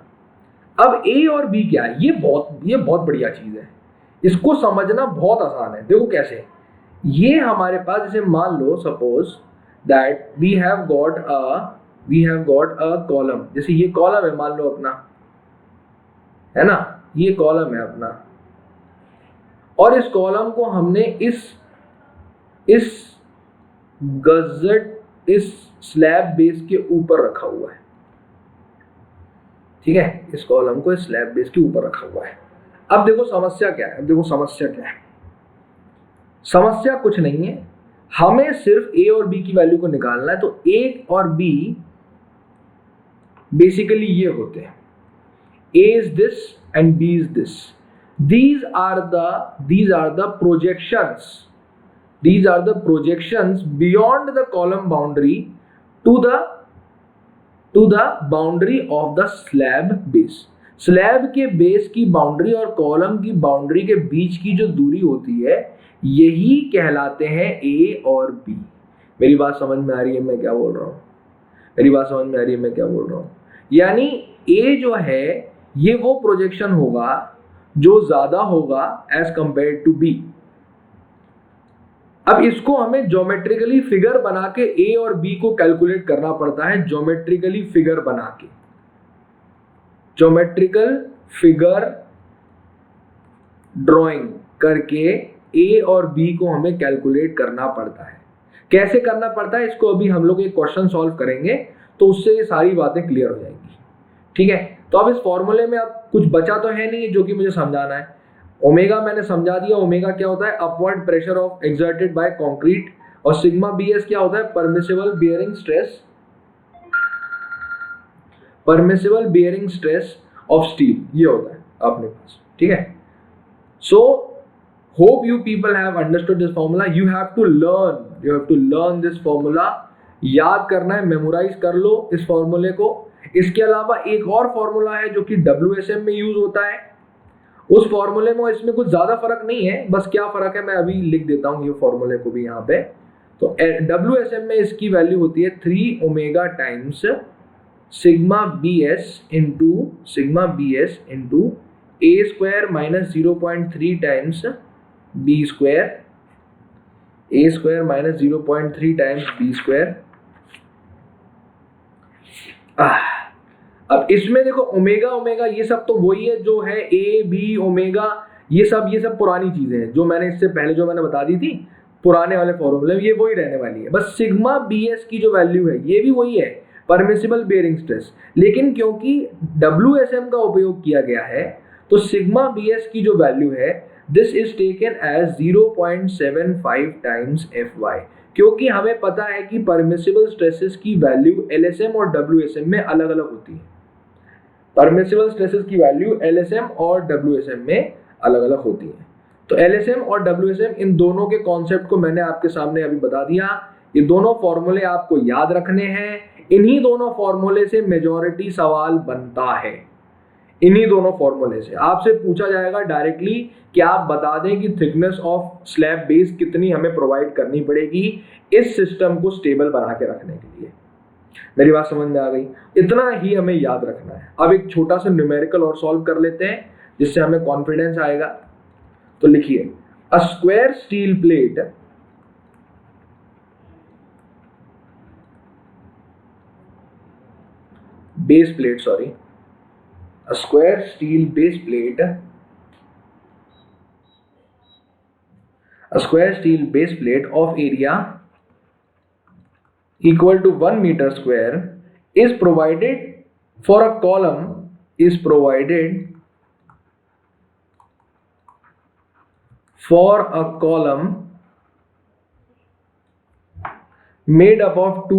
अब A और B क्या है, ये बहुत बढ़िया चीज है, इसको समझना बहुत आसान है। देखो कैसे, ये हमारे पास जैसे मान लो suppose that we have got a column, जैसे ये कॉलम है मान लो अपना, है ना, ये कॉलम है अपना, और इस कॉलम को हमने इस गजट इस स्लैब बेस के ऊपर रखा हुआ है, ठीक है, इस कॉलम को इस स्लैब बेस के ऊपर रखा हुआ है। अब देखो समस्या क्या है, समस्या कुछ नहीं है, हमें सिर्फ A और B की वैल्यू को निकालना है। तो A और B बेसिकली ये होते हैं, A is this and B is this. These are the projections beyond the column boundary to the boundary of the slab base. Slab के बेस की बाउंड्री और कॉलम की बाउंड्री के बीच की जो दूरी होती है यही कहलाते हैं A और B। मेरी बात समझ में आ रही है मैं क्या बोल रहा हूँ? यानी A जो है ये वो प्रोजेक्शन होगा जो ज्यादा होगा एज कंपेयर टू B। अब इसको हमें ज्योमेट्रिकली फिगर बना के A और B को कैलकुलेट करना पड़ता है, ज्योमेट्रिकल फिगर ड्राइंग करके A और B को हमें कैलकुलेट करना पड़ता है। कैसे करना पड़ता है इसको अभी हम लोग एक क्वेश्चन सॉल्व करेंगे तो उससे ये सारी बातें क्लियर हो जाएंगी, ठीक है। तो अब इस फॉर्मूले में अब कुछ बचा तो है नहीं जो कि मुझे समझाना है। ओमेगा मैंने समझा दिया, ओमेगा क्या होता है, upward pressure of exerted by concrete, और सिग्मा BS क्या होता है, permissible bearing stress of steel, ये होता है अपने पास, ठीक है। So hope you people have understood this formula. You have to learn this formula, याद करना है, मेमोराइज कर लो इस फॉर्मूले को। इसके अलावा एक और फॉर्मूला है जो कि WSM में यूज होता है, उस फॉर्मूले में इसमें कुछ ज्यादा फर्क नहीं है, बस क्या फर्क है मैं अभी लिख देता हूं ये फॉर्मूले को भी यहाँ पे। तो WSM में इसकी वैल्यू होती है 3 omega times sigma BS into A square minus 0.3 times B square, A square minus 0.3 times B square. अब इसमें देखो ओमेगा ये सब तो वही है जो है A B ओमेगा, ये सब पुरानी चीजें हैं जो मैंने इससे पहले जो मैंने बता दी थी पुराने वाले फॉर्मूले, ये वही रहने वाली है। बस सिग्मा BS की जो वैल्यू है ये भी वही है, परमिसिबल बेयरिंग स्ट्रेस, लेकिन क्योंकि WSM का उपयोग किया गया है तो सिग्मा BS की जो वैल्यू है this is taken as 0.75 times FY, क्योंकि हमें पता है कि परमिसिबल स्ट्रेसेस की वैल्यू LSM और WSM में अलग अलग होती है। परमिसिबल स्ट्रेसेस की वैल्यू LSM और WSM में अलग अलग होती है। तो LSM और WSM इन दोनों के कॉन्सेप्ट को मैंने आपके सामने अभी बता दिया। ये दोनों फॉर्मूले आपको याद रखने हैं, इन्हीं दोनों फॉर्मूले से मेजॉरिटी सवाल बनता है। इन्हीं दोनों फॉर्मूले से आपसे पूछा जाएगा डायरेक्टली कि आप बता दें कि थिकनेस ऑफ स्लैब बेस कितनी हमें प्रोवाइड करनी पड़ेगी इस सिस्टम को स्टेबल बना के रखने के लिए। मेरी बात समझ में आ गई? इतना ही हमें याद रखना है। अब एक छोटा सा न्यूमेरिकल और सॉल्व कर लेते हैं जिससे हमें कॉन्फिडेंस आएगा। तो लिखिए, a square steel plate a square steel base plate of area equal to 1 meter square is provided for a column made up of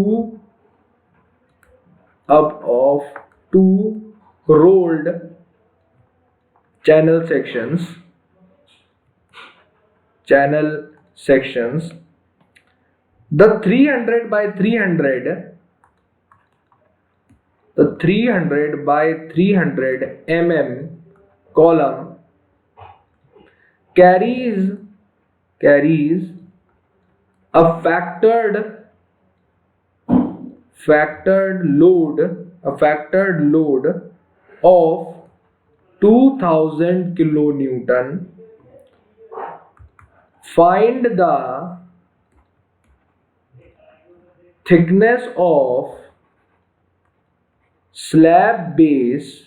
two rolled channel sections. The 300 by 300 mm column carries a factored load of 2000 kilonewton. Find the thickness of slab base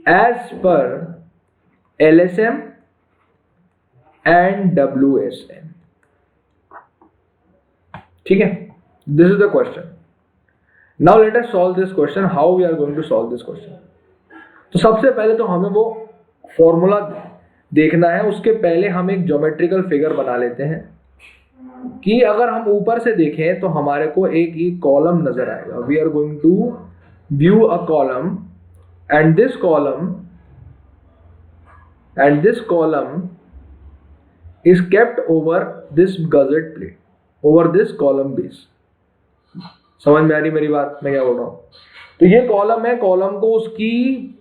as per LSM and WSM. ठीक है, this is the question. Now let us solve this question. How we are going to solve this question? तो सबसे पहले तो हमें वो formula देखना है. उसके पहले हम एक ज्योमेट्रिकल फिगर बना लेते हैं कि अगर हम ऊपर से देखें तो हमारे को एक कॉलम नजर आएगा. We are going to view a column and this column is kept over this gusset plate, over this column base. समझ में आ रही मेरी बात, मैं क्या बोल रहा हूँ? तो ये कॉलम है, कॉलम को उसकी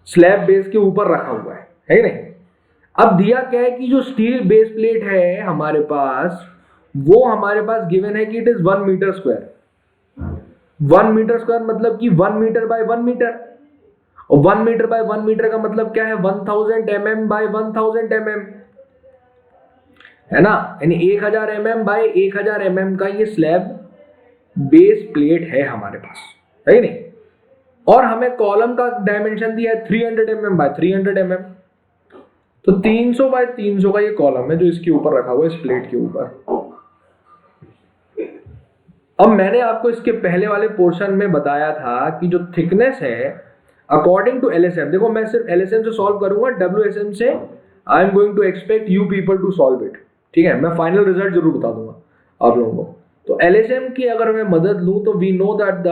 स्लैब बेस के ऊपर रखा हुआ है कि नहीं? अब दिया क्या है कि जो स्टील बेस प्लेट है हमारे पास, वो हमारे पास गिवन है कि it is 1 metre square. 1 metre square मतलब कि 1 मीटर बाय 1 मीटर, और 1 मीटर बाय 1 मीटर का मतलब क्या है? 1000 mm बाय 1000 mm है ना, यानी 1000 mm बाय 1000 mm का ये स्लैब बेस प्लेट है हमारे पास, है कि नहीं? और हमें कॉलम का डायमेंशन दिया है 300 mm बाय 300 mm. तो 300 बाय 300 का ये कॉलम है जो इसके ऊपर रखा हुआ है, इस प्लेट के ऊपर. अब मैंने आपको इसके पहले वाले पोर्शन में बताया था कि जो थिकनेस है अकॉर्डिंग टू LSM, देखो मैं सिर्फ LSM से सॉल्व करूंगा, WSM से I am going to expect you people to solve it. ठीक है, मैं फाइनल रिजल्ट जरूर बता दूंगा आप लोगों को. तो LSM की अगर मैं मदद लूं तो we know that the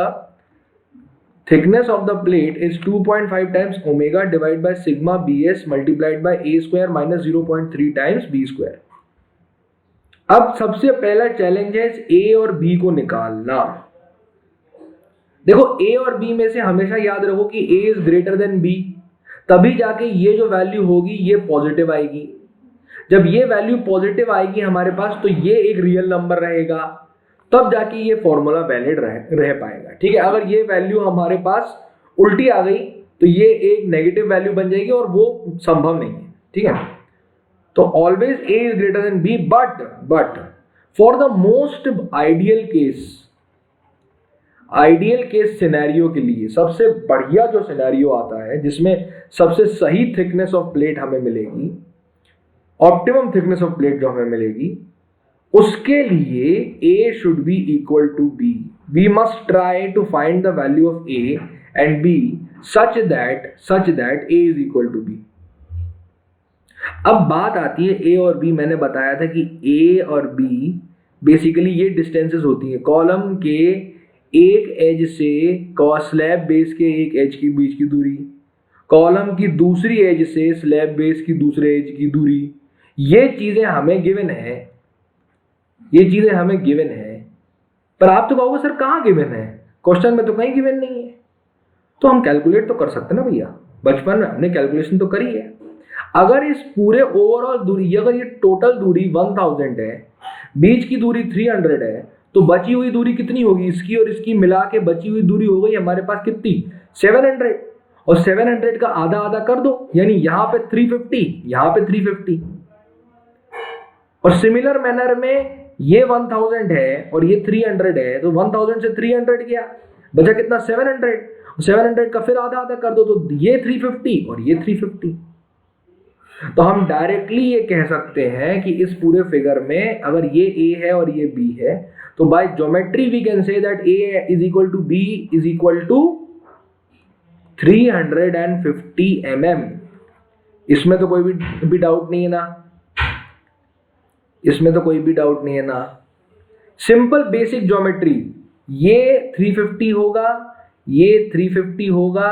thickness of the plate is 2.5 times omega divide by sigma BS multiplied by A square minus 0.3 times B square. अब सबसे पहला चैलेंज है इस A और B को निकालना. देखो A और B में से हमेशा याद रखो कि A is greater than B, तभी जाके ये जो वैल्यू होगी ये पॉजिटिव आएगी. जब ये वैल्यू पॉजिटिव आएगी हमारे पास तो ये एक रियल नंबर रहेगा, तब जाके ये फॉर्मूला वैलिड रह पाएगा. ठीक है, अगर ये वैल्यू हमारे पास उल्टी आ गई तो ये एक नेगेटिव वैल्यू बन जाएगी और वो संभव नहीं है. ठीक है, तो always A is greater than B, but for the most ideal case scenario के लिए सबसे बढ़िया जो सिनेरियो आता है जिसमें सबसे सही थिकनेस ऑफ प्लेट हमें मिलेगी, ऑप्टिमम थिकनेस ऑफ प्लेट जो हमें मिलेगी, उसके लिए A should be equal to B. We must try to find the value of A and B such that A is equal to B. अब बात आती है A और B. मैंने बताया था कि A और B बेसिकली ये डिस्टेंसेस होती हैं कॉलम के एक एज से स्लैब बेस के एक एज के बीच की दूरी, कॉलम की दूसरी एज से स्लैब बेस की दूसरे एज की दूरी. ये चीजें हमें गिवन है, पर आप तो कहोगे सर कहाँ गिवन है, क्वेश्चन में तो कहीं गिवन नहीं है. तो हम कैलकुलेट तो कर सकते हैं ना भैया, बचपन में हमने कैलकुलेशन तो करी है. अगर इस पूरे ओवरऑल दूरी, अगर ये टोटल दूरी 1000 है, बीच की दूरी 300 है, तो बची हुई दूरी कितनी होगी? इसकी और इसकी मिला के बची हुई दूरी हो गई हमारे पास कितनी? 700. और 700 का आधा आधा कर दो, यानी यहाँ पे 350, यहाँ पे 350. और सिमिलर मैनर में ये 1000 है और ये 300 है, तो 1000 से 300 गया, बचा कितना? 700. 700 का फिर आधा आधा कर दो, तो ये 350 और ये 350. तो हम डायरेक्टली ये कह सकते हैं कि इस पूरे फिगर में अगर ये A है और ये B है, तो by geometry we can say that A is equal to B is equal to 350 mm. इसमें तो कोई भी डाउट नहीं है ना. इसमें तो कोई भी डाउट नहीं है ना। सिंपल बेसिक ज्योमेट्री, ये 350 होगा, ये 350 होगा,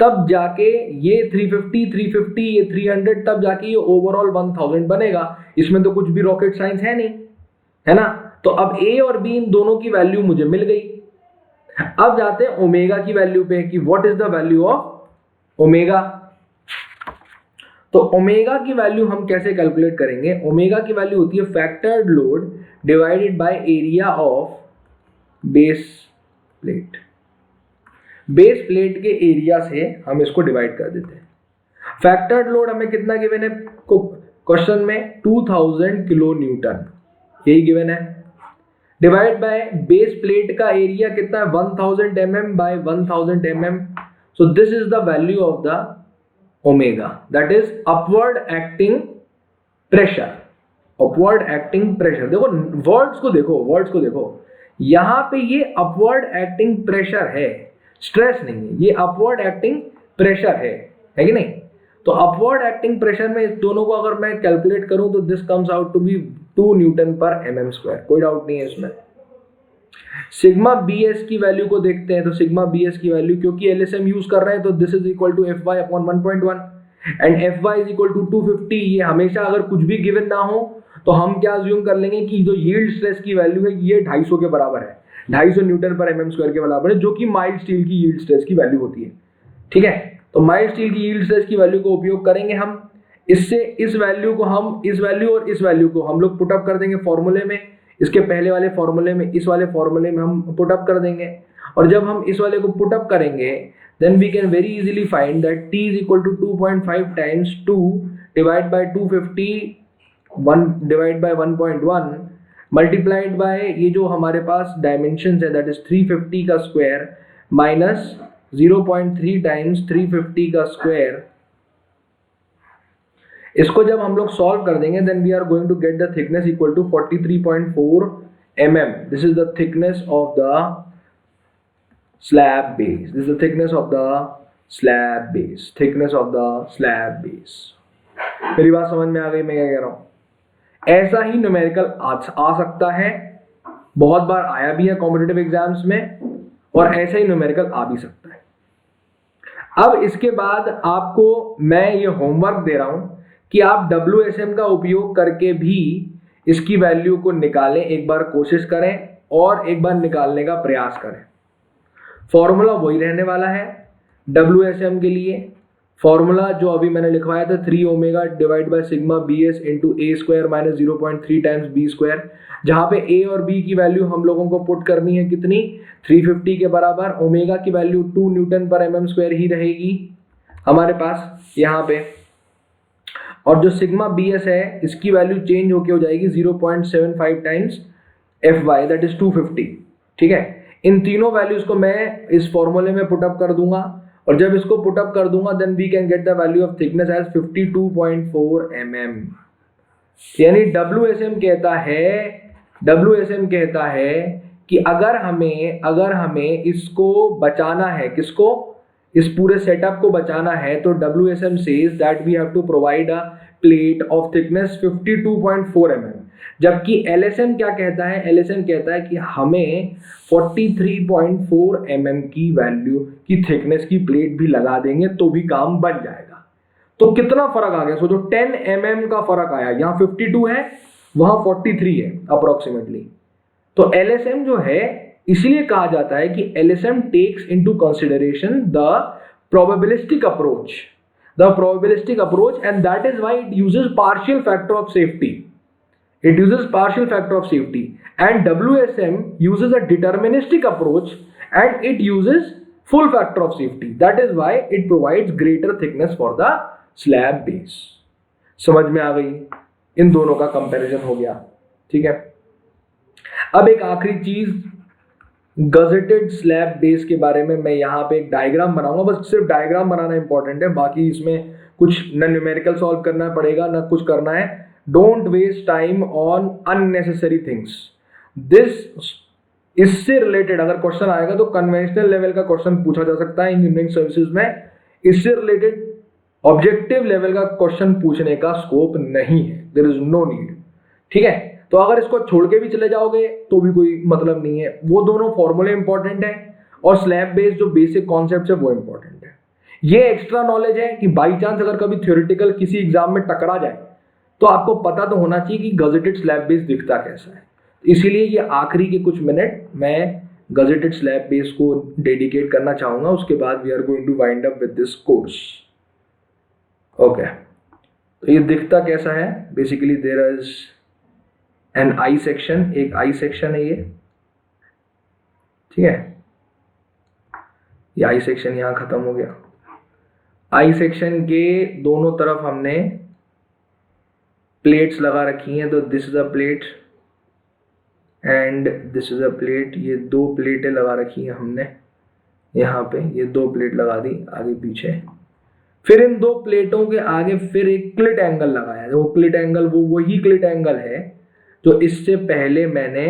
तब जाके ये 350, 350, ये 300, तब जाके ये ओवरऑल 1000 बनेगा। इसमें तो कुछ भी रॉकेट साइंस है नहीं, है ना। तो अब ए और बी इन दोनों की वैल्यू मुझे मिल गई। अब जाते हैं ओमेगा की वैल्यू पे कि what is the value of omega. तो ओमेगा की वैल्यू हम कैसे कैलकुलेट करेंगे? ओमेगा की वैल्यू होती है factored load divided by area of base plate. Base plate के एरिया से हम इसको डिवाइड कर देते हैं। फैक्टर्ड लोड हमें कितना गिवन है क्वेश्चन में? 2000 किलो न्यूटन, यही गिवन है। डिवाइड बाय बेस प्लेट का एरिया कितना है? 1000 mm बाय 1000 mm। So this is the value of the omega, that is upward acting pressure. Upward acting pressure, देखो वर्ड्स को देखो, वर्ड्स को देखो, यहां पे ये अपवर्ड एक्टिंग प्रेशर है, स्ट्रेस नहीं है, ये अपवर्ड एक्टिंग प्रेशर है कि नहीं? तो अपवर्ड एक्टिंग प्रेशर में इस दोनों को अगर मैं कैलकुलेट करूं तो this comes out to be 2 newton पर mm स्क्वायर, कोई डाउट नहीं है इसमें। सिग्मा बी एस की वैल्यू को देखते हैं, तो सिग्मा बी एस की वैल्यू, क्योंकि एलएसएम यूज कर रहे हैं, तो this is equal to F Y upon 1.1 and F Y is equal to 250। ये हमेशा अगर कुछ भी गिवन ना हो तो हम क्या अज्यूम कर लेंगे कि जो यील्ड स्ट्रेस की वैल्यू है ये 250 के बराबर है, 250 न्यूटन पर mm स्क्वायर के बराबर है, जो कि माइल्ड स्टील की यील्ड स्ट्रेस की वैल्यू होती है। ठीक है, तो माइल्ड स्टील की यील्ड स्ट्रेस की वैल्यू को उपयोग करेंगे हम। इससे इस वैल्यू को हम, इस वैल्यू और इस वैल्यू को हम लोग पुटअप कर देंगे फॉर्मूले में, इसके पहले वाले फॉर्मूले में, इस वाले फॉर्मूले में हम पुटअप कर देंगे। और जब हम इस वाले को पुटअप करेंगे then we can very easily find that T is equal to 2.5 times 2 divided by 250 1 divided by 1.1 multiplied by ये जो हमारे पास डायमेंशन है दैट इज 350 का स्क्वायर माइनस 0.3 टाइम्स 350 का स्क्वायर। इसको जब हम लोग सॉल्व कर देंगे then we are going to get the thickness equal to 43.4 mm। This is the thickness of the slab base, this is the thickness of the slab base, thickness of the slab base। मेरी बात समझ में आ गई मैं क्या कह रहा हूं? ऐसा ही न्यूमेरिकल आ सकता है, बहुत बार आया भी है कॉम्पिटिटिव एग्जाम्स में, और ऐसा ही न्यूमेरिकल आ भी सकता है। अब इसके बाद आपको मैं ये होमवर्क दे रहा हूं कि आप WSM का उपयोग करके भी इसकी वैल्यू को निकालें, एक बार कोशिश करें और एक बार निकालने का प्रयास करें। फॉर्मूला वही रहने वाला है WSM के लिए। फॉर्मूला जो अभी मैंने लिखवाया था 3 omega divide by sigma B S into A square minus 0.3 times B square, जहां पे ए और बी की वैल्यू हम लोगों को पुट करनी है कितनी? 350 के बराबर। ओमेगा की वैल्यू 2 न्यूटन पर mm स्क्वायर ही रहेगी हमारे पास यहाँ पे, और जो सिग्मा बी एस है इसकी वैल्यू चेंज होके हो जाएगी 0.75 times F Y that is 250। ठीक है, इन तीनों वैल्यूज को मैं इस फॉर्मूले में पुटअप कर दूंगा, और जब इसको पुटअप कर दूंगा then we can get the value of thickness as 52.4 mm। यानी WSM कहता है कि अगर हमें इसको बचाना है, किसको? इस पूरे सेटअप को बचाना है, तो WSM says that we have to provide a plate of thickness 52.4 mm। जबकि LSM क्या कहता है? LSM कहता है कि हमें 43.4 mm की वैल्यू की थिकनेस की प्लेट भी लगा देंगे तो भी काम बन जाएगा। तो कितना फर्क आ गया? सोचो 10 mm का फर्क आया, यहाँ 52 है वहां 43 है अप्रोक्सीमेटली। तो LSM जो है, इसलिए कहा जाता है कि LSM takes into consideration the probabilistic approach and that is why it uses partial factor of safety. It uses partial factor of safety, and WSM uses a deterministic approach and it uses full factor of safety. That is why it provides greater thickness for the slab base। समझ में आ गई? इन दोनों का comparison हो गया। ठीक है, अब एक आखिरी चीज, गजेटेड स्लैब बेस के बारे में मैं यहाँ पे एक डायग्राम बनाऊंगा, बस सिर्फ डायग्राम बनाना इंपॉर्टेंट है, बाकी इसमें कुछ न न्यूमेरिकल सॉल्व करना पड़ेगा न कुछ करना है। Don't waste time on unnecessary things. इससे रिलेटेड अगर क्वेश्चन आएगा तो कन्वेंशनल लेवल का क्वेश्चन पूछा जा सकता है इंजीनियरिंग सर्विसेज में, इससे रिलेटेड ऑब्जेक्टिव लेवल का क्वेश्चन पूछने का स्कोप नहीं है, देयर इज नो नीड। ठीक है, तो अगर इसको छोड़ के भी चले जाओगे तो भी कोई मतलब नहीं है, वो दोनों फॉर्मूले इंपॉर्टेंट है और स्लैब बेस्ड जो बेसिक कॉन्सेप्ट है वो इंपॉर्टेंट है। ये एक्स्ट्रा नॉलेज है कि बाई चांस अगर कभी थ्योरेटिकल किसी एग्जाम में टकरा जाए तो आपको पता तो होना चाहिए कि गजेटेड स्लैब बेस दिखता कैसा है। इसीलिए ये आखिरी के कुछ मिनट मैं गजेटेड स्लैब बेस को डेडिकेट करना चाहूंगा, उसके बाद we are going to wind up with this course. Okay, तो ये दिखता कैसा है, basically there is an I section, एक आई सेक्शन है ये, ठीक है, ये आई सेक्शन यहां खत्म हो गया। आई सेक्शन के दोनों तरफ हमने प्लेट्स लगा रखी हैं, तो this is a plate and this is a plate, ये दो प्लेटें लगा रखी हैं हमने यहाँ पे, ये दो प्लेट लगा दी आगे पीछे। फिर इन दो प्लेटों के आगे फिर एक क्लिट एंगल लगाया, वो क्लिट एंगल वो वही क्लिट एंगल है जो इससे पहले मैंने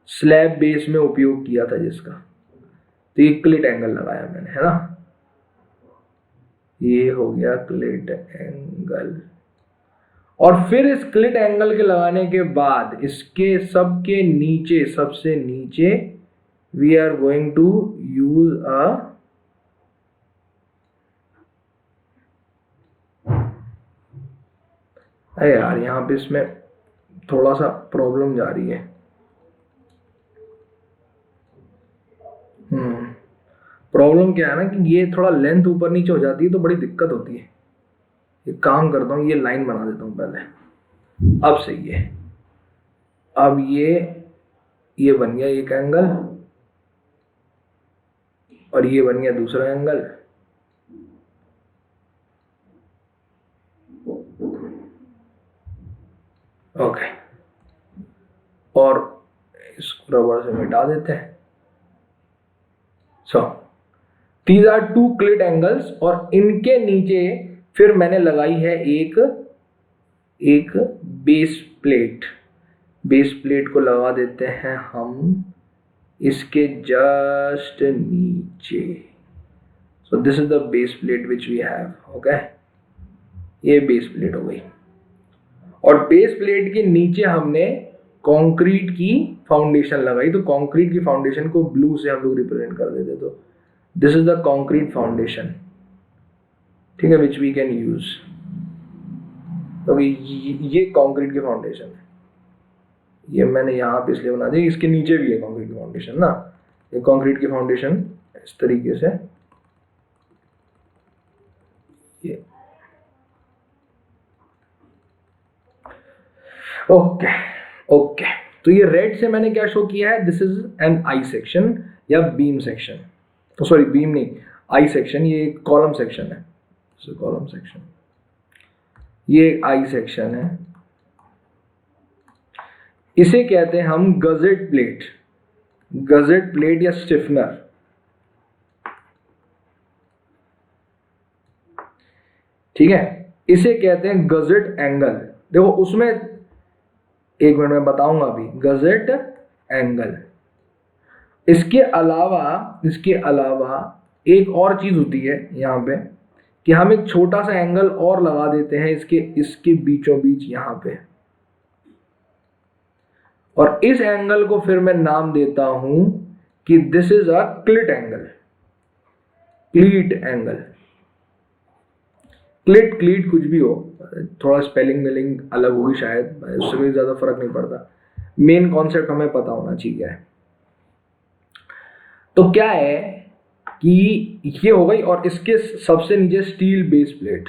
स्लैब बेस में उपयोग किया था जिसका, तो ये क्लिट एंगल लगाया मैंने, है ना, ये हो गया क्लिट एंगल। और फिर इस क्लिट एंगल के लगाने के बाद इसके सबके नीचे, सबसे नीचे we are going to use अरे यार यहाँ पे इसमें थोड़ा सा प्रॉब्लम जा रही है। प्रॉब्लम क्या है ना कि ये थोड़ा लेंथ ऊपर नीचे हो जाती है तो बड़ी दिक्कत होती है। एक काम करता हूँ, ये लाइन बना देता हूँ पहले, अब सही है। अब ये बन गया एक एंगल और ये बन गया दूसरा एंगल। ओके, और इसको रबर से मिटा देते हैं। So these are two cleat angles और इनके नीचे फिर मैंने लगाई है एक बेस प्लेट। बेस प्लेट को लगा देते हैं हम इसके जस्ट नीचे। So this is the base plate which we have. Okay, ये बेस प्लेट हो गई और बेस प्लेट के नीचे हमने कंक्रीट की फाउंडेशन लगाई। तो कंक्रीट की फाउंडेशन को ब्लू से हम लोग रिप्रेजेंट कर देते, तो this is the concrete foundation, ठीक है, विच वी कैन यूज। तो ये कंक्रीट की फाउंडेशन है, ये मैंने यहाँ पे इसलिए बना दी, इसके नीचे भी है कंक्रीट की फाउंडेशन ना, ये कंक्रीट की फाउंडेशन इस तरीके से ये। ओके, तो ये रेड से मैंने क्या शो किया है, this is an I section या बीम सेक्शन, तो सॉरी बीम नहीं, आई सेक्शन, ये कॉलम सेक्शन है, कॉलम सेक्शन, ये आई सेक्शन है। इसे कहते हैं हम गजेट प्लेट, गजेट प्लेट या स्टिफनर। ठीक है, इसे कहते हैं गजेट एंगल। देखो उसमें एक मिनट में बताऊंगा अभी, गजेट एंगल। इसके अलावा एक और चीज होती है यहाँ पे कि हम एक छोटा सा एंगल और लगा देते हैं इसके बीचों बीच यहाँ पे, और इस एंगल को फिर मैं नाम देता हूं कि this is a cleat angle. Cleat angle, cleat कुछ भी हो, थोड़ा स्पेलिंग वेलिंग अलग होगी शायद, उससे कोई ज्यादा फर्क नहीं पड़ता, मेन कॉन्सेप्ट हमें पता होना चाहिए। तो क्या है कि ये हो गई, और इसके सबसे नीचे steel base plate,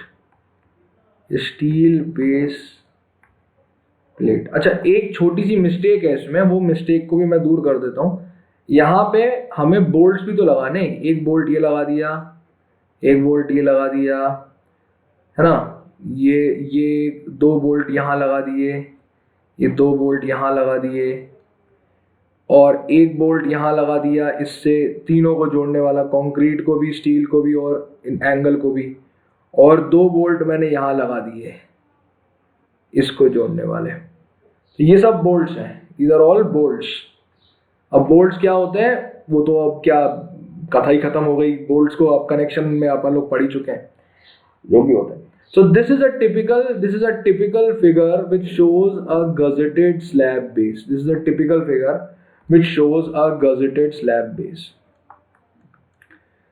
steel base plate. अच्छा, एक छोटी सी मिस्टेक है इसमें, वो मिस्टेक को भी मैं दूर कर देता हूं। यहाँ पे हमें बोल्ट्स भी तो लगाने, एक बोल्ट ये लगा दिया, एक बोल्ट ये लगा दिया, है ना, ये दो बोल्ट यहाँ लगा दिए, ये दो बोल्ट यहाँ लगा दिए, और एक बोल्ट यहाँ लगा दिया, इससे तीनों को जोड़ने वाला, कंक्रीट को भी, स्टील को भी और एंगल को भी, और दो बोल्ट मैंने यहाँ लगा दिए इसको जोड़ने वाले। तो ये सब बोल्ट्स हैं, these are all बोल्ट्स। अब बोल्ट्स क्या होते हैं वो तो अब क्या कथा ही खत्म हो गई, बोल्ट्स को अब कनेक्शन में अपन लोग पढ़ ही चुके हैं, जो भी होते हैं। So this is a typical figure which shows a gusseted slab base. This is a typical figure which shows a gusseted slab base.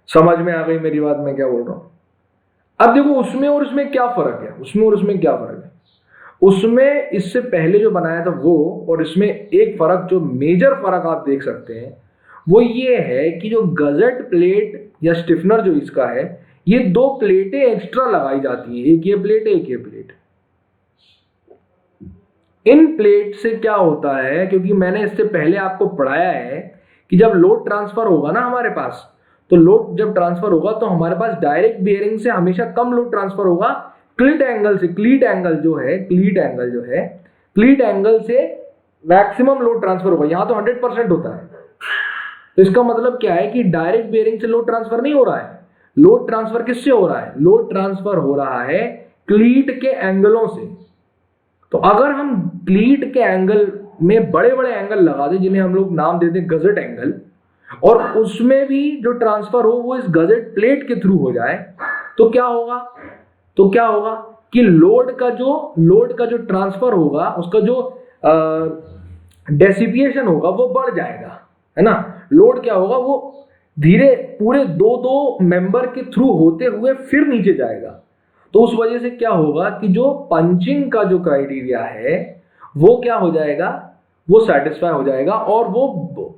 समझ में आ गई मेरी बात, मैं क्या बोल रहा हूँ? अब देखो उसमें और इसमें क्या फर्क है, उसमें इससे पहले जो बनाया था वो और इसमें एक फर्क, जो मेजर फर्क आप देख सकते हैं वो ये है कि जो गजेट प्लेट या स्टिफनर जो इसका है, ये दो प्लेटें एक्स्ट्रा लगाई जाती हैं, एक ये प्लेट एक ये प्लेट। इन प्लेट से क्या होता है, क्योंकि मैंने इससे पहले आपको पढ़ाया है कि जब लोड ट्रांसफर होगा ना हमारे पास, तो लोड जब ट्रांसफर होगा तो हमारे पास डायरेक्ट बेयरिंग से हमेशा कम लोड ट्रांसफर होगा, क्लीट एंगल से, क्लीट एंगल से मैक्सिमम लोड ट्रांसफर होगा। यहां तो 100% होता है। तो इसका मतलब क्या है कि डायरेक्ट बेयरिंग से लोड ट्रांसफर नहीं हो रहा है। लोड ट्रांसफर किससे हो रहा है? लोड ट्रांसफर हो रहा है क्लीट के एंगलों से। तो अगर हम क्लीट के एंगल में बड़े बड़े एंगल लगा दें, जिन्हें हम लोग नाम देते हैं गजेट एंगल, और उसमें भी जो ट्रांसफर हो वो इस गजेट प्लेट के थ्रू हो जाए, तो क्या होगा कि लोड का जो ट्रांसफर होगा, उसका जो डेसिपिएशन होगा वो बढ़ जाएगा, है ना। लोड क्या होगा, वो धीरे पूरे दो मेंबर के थ्रू होते हुए फिर नीचे जाएगा। तो उस वजह से क्या होगा कि जो पंचिंग का जो क्राइटेरिया है वो क्या हो जाएगा, वो सेटिस्फाई हो जाएगा और वो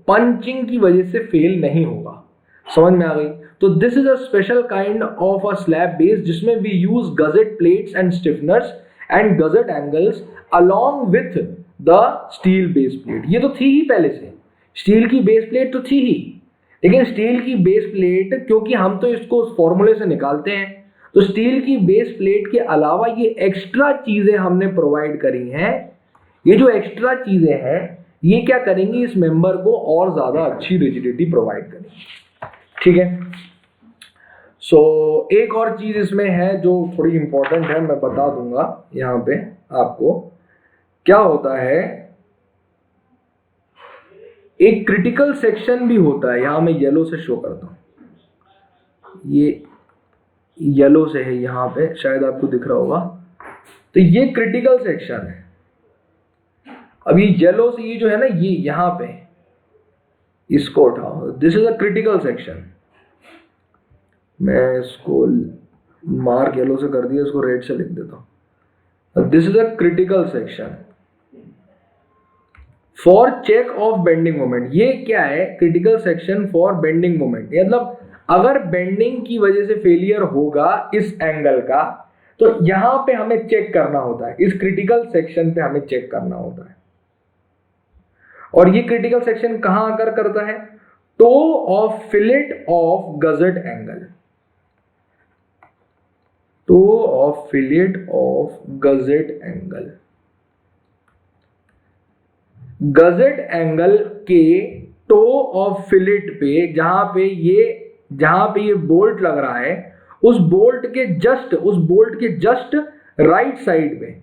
पंचिंग की वजह से फेल नहीं होगा। समझ में आ गई? तो this is a special kind of a slab base जिसमें we use gusset plates and stiffeners and gusset angles along with the steel base plate. ये तो थी ही पहले से, स्टील की बेस प्लेट तो थी ही, लेकिन स्टील की बेस प्लेट, क्योंकि हम तो इसको उस फॉर्मूले से निकालते हैं, तो स्टील की बेस प्लेट के अलावा ये एक्स्ट्रा चीजें हमने प्रोवाइड करी हैं। ये जो एक्स्ट्रा चीजें हैं ये क्या करेंगी, इस मेंबर को और ज्यादा अच्छी रिजिडिटी प्रोवाइड करेंगी। ठीक है। सो एक और चीज इसमें है जो थोड़ी इंपॉर्टेंट है, मैं बता दूंगा यहाँ पे आपको। क्या होता है, एक क्रिटिकल सेक्शन भी होता है। यहां मैं येलो से शो करता हूं, ये येलो से है यहाँ पे, शायद आपको दिख रहा होगा। तो ये क्रिटिकल सेक्शन है। अब ये येलो से ये जो है ना, ये यहाँ पे, इसको उठाओ, this is a critical section. मैं इसको मार्क येलो से कर दिया, इसको रेड से लिख देता हूं। This is a critical section for check of bending moment. ये क्या है, critical section for bending moment. मतलब अगर बेंडिंग की वजह से फेलियर होगा इस एंगल का, तो यहां पे हमें चेक करना होता है, इस क्रिटिकल सेक्शन पे हमें चेक करना होता है। और ये क्रिटिकल सेक्शन कहां आकर करता है, toe of fillet of gusset angle, toe of fillet of gusset angle. Gusset angle के टो ऑफ फिलेट पे, जहां पे ये बोल्ट लग रहा है, उस बोल्ट के जस्ट राइट साइड पे,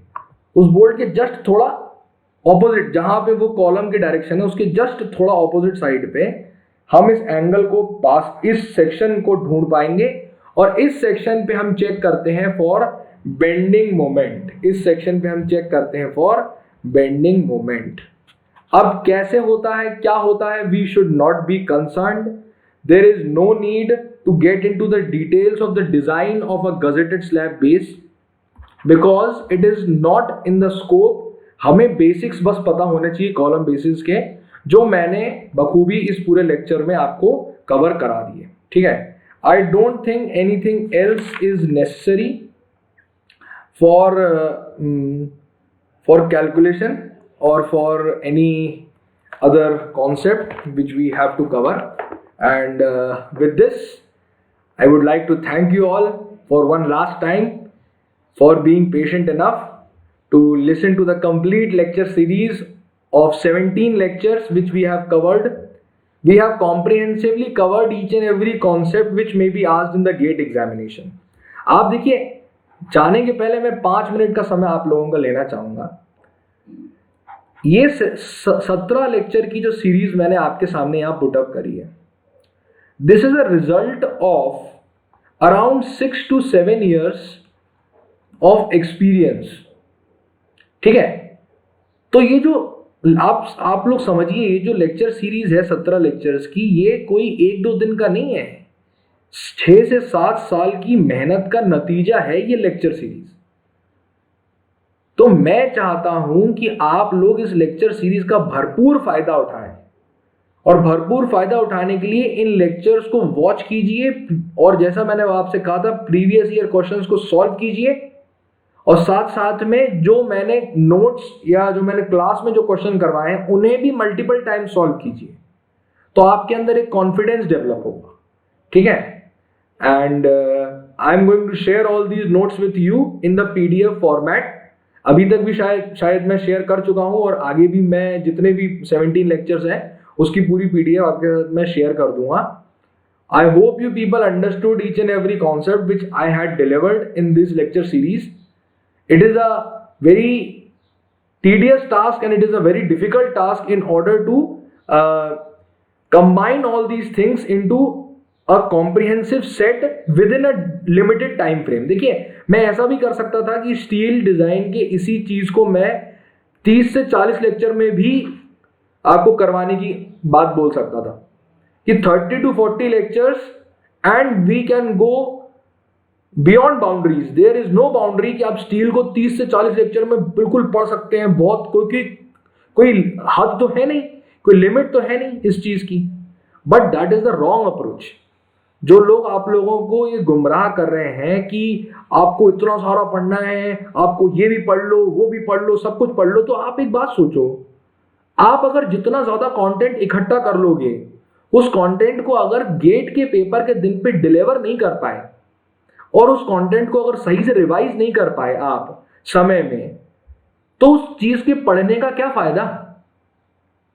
उस बोल्ट के जस्ट थोड़ा ऑपोजिट, जहां पे वो कॉलम के डायरेक्शन है उसके जस्ट थोड़ा ऑपोजिट साइड पे हम इस एंगल को पास, इस सेक्शन को ढूंढ पाएंगे। और इस सेक्शन पे हम चेक करते हैं फॉर बेंडिंग मोमेंट, इस सेक्शन पे हम चेक करते हैं फॉर बेंडिंग मोमेंट। अब कैसे होता है, क्या होता है, we should not be concerned. There is no need to get into the details of the design of a gazetted slab base because it is not in the scope. हमें basics बस पता होने चाहिए कॉलम बेसिस के, जो मैंने बखूबी इस पूरे लेक्चर में आपको कवर करा दिए। ठीक है। I don't think anything else is necessary for calculation or for any other concept which we have to cover. And with this I would like to thank you all for one last time for being patient enough to listen to the complete lecture series of 17 lectures which we have covered. We have comprehensively covered each and every concept which may be asked in the GATE examination. आप देखिए, जाने के पहले मैं 5 minute का समय आप लोगों का लेना चाहूंगा। ये 17 लेक्चर की जो सीरीज मैंने आपके सामने यहां पुटअप करी है, this is a result of around 6 to 7 years of experience. ठीक है, तो ये जो आप लोग समझिए, ये जो लेक्चर सीरीज है 17 लेक्चर्स की, ये कोई 1-2 दिन का नहीं है, 6 से 7 साल की मेहनत का नतीजा है ये लेक्चर सीरीज। तो मैं चाहता हूं कि आप लोग इस लेक्चर सीरीज का भरपूर फायदा उठाएं, और भरपूर फायदा उठाने के लिए इन लेक्चर्स को वॉच कीजिए, और जैसा मैंने आपसे कहा था प्रीवियस ईयर क्वेश्चंस को सॉल्व कीजिए, और साथ साथ में जो मैंने नोट्स या जो मैंने क्लास में जो क्वेश्चन करवाए हैं उन्हें भी मल्टीपल टाइम सॉल्व कीजिए, तो आपके अंदर एक कॉन्फिडेंस डेवलप होगा। ठीक है, and I am going to share all these notes with you in the PDF format. अभी तक भी शायद मैं शेयर कर चुका हूं, और आगे भी मैं जितने भी 17 लेक्चर्स हैं उसकी पूरी पीडीएफ आपके साथ मैं शेयर कर दूंगा। I hope you people understood each and every concept which I had delivered in this lecture series. It is a very tedious task and it is a very difficult task in order to combine all these things into a comprehensive set within a limited time frame। देखिए, मैं ऐसा भी कर सकता था कि steel design के इसी चीज को मैं 30 से 40 लेक्चर में भी आपको करवाने की बात बोल सकता था कि 30 to 40 lectures and we can go beyond boundaries. There is no boundary कि आप स्टील को 30 से 40 लेक्चर में बिल्कुल पढ़ सकते हैं, बहुत कोई हद तो है नहीं, कोई लिमिट तो है नहीं इस चीज की। But that is the wrong approach. जो लोग आप लोगों को ये गुमराह कर रहे हैं कि आपको इतना सारा पढ़ना है, आपको ये भी पढ़ लो, वो भी पढ़ लो, सब कुछ पढ़ लो, तो आप एक बात सोचो, आप अगर जितना ज्यादा कंटेंट इकट्ठा कर लोगे, उस कंटेंट को अगर गेट के पेपर के दिन पे डिलीवर नहीं कर पाए, और उस कंटेंट को अगर सही से रिवाइज नहीं कर पाए आप समय में, तो उस चीज के पढ़ने का क्या फायदा।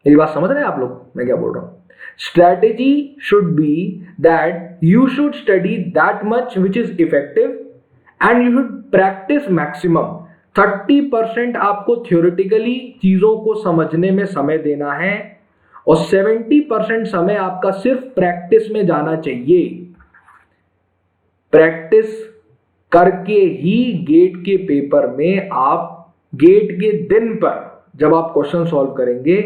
मेरी बात समझ रहे हैं आप लोग मैं क्या बोल रहा हूं। Strategy should be that you should study that much which is effective and you should practice maximum. 30% आपको थ्योरेटिकली चीजों को समझने में समय देना है, और 70% समय आपका सिर्फ प्रैक्टिस में जाना चाहिए। प्रैक्टिस करके ही गेट के पेपर में आप गेट के दिन पर जब आप क्वेश्चन सॉल्व करेंगे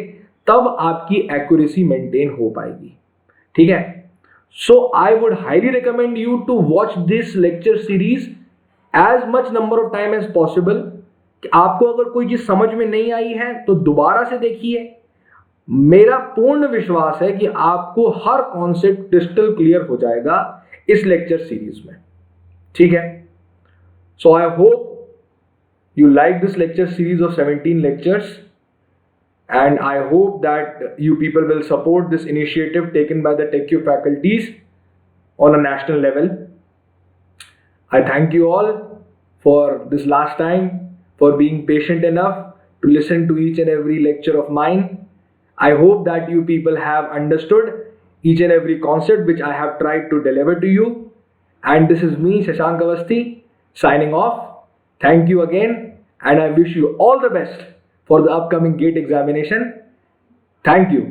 तब आपकी एक्यूरेसी मेंटेन हो पाएगी। ठीक है, so I would highly recommend you to watch this lecture series as much number of time as possible. आपको अगर कोई चीज समझ में नहीं आई है तो दोबारा से देखिए। मेरा पूर्ण विश्वास है कि आपको हर कॉन्सेप्ट क्रिस्टल क्लियर हो जाएगा इस लेक्चर सीरीज में। ठीक है, so I hope you like this lecture series of 17 lectures, and I hope that you people will support this initiative taken by the TechQ faculties on a national level. I thank you all for this last time, for being patient enough to listen to each and every lecture of mine. I hope that you people have understood each and every concept which I have tried to deliver to you. And this is me, Shashank Avasthi, signing off. Thank you again, and I wish you all the best for the upcoming GATE examination. Thank you.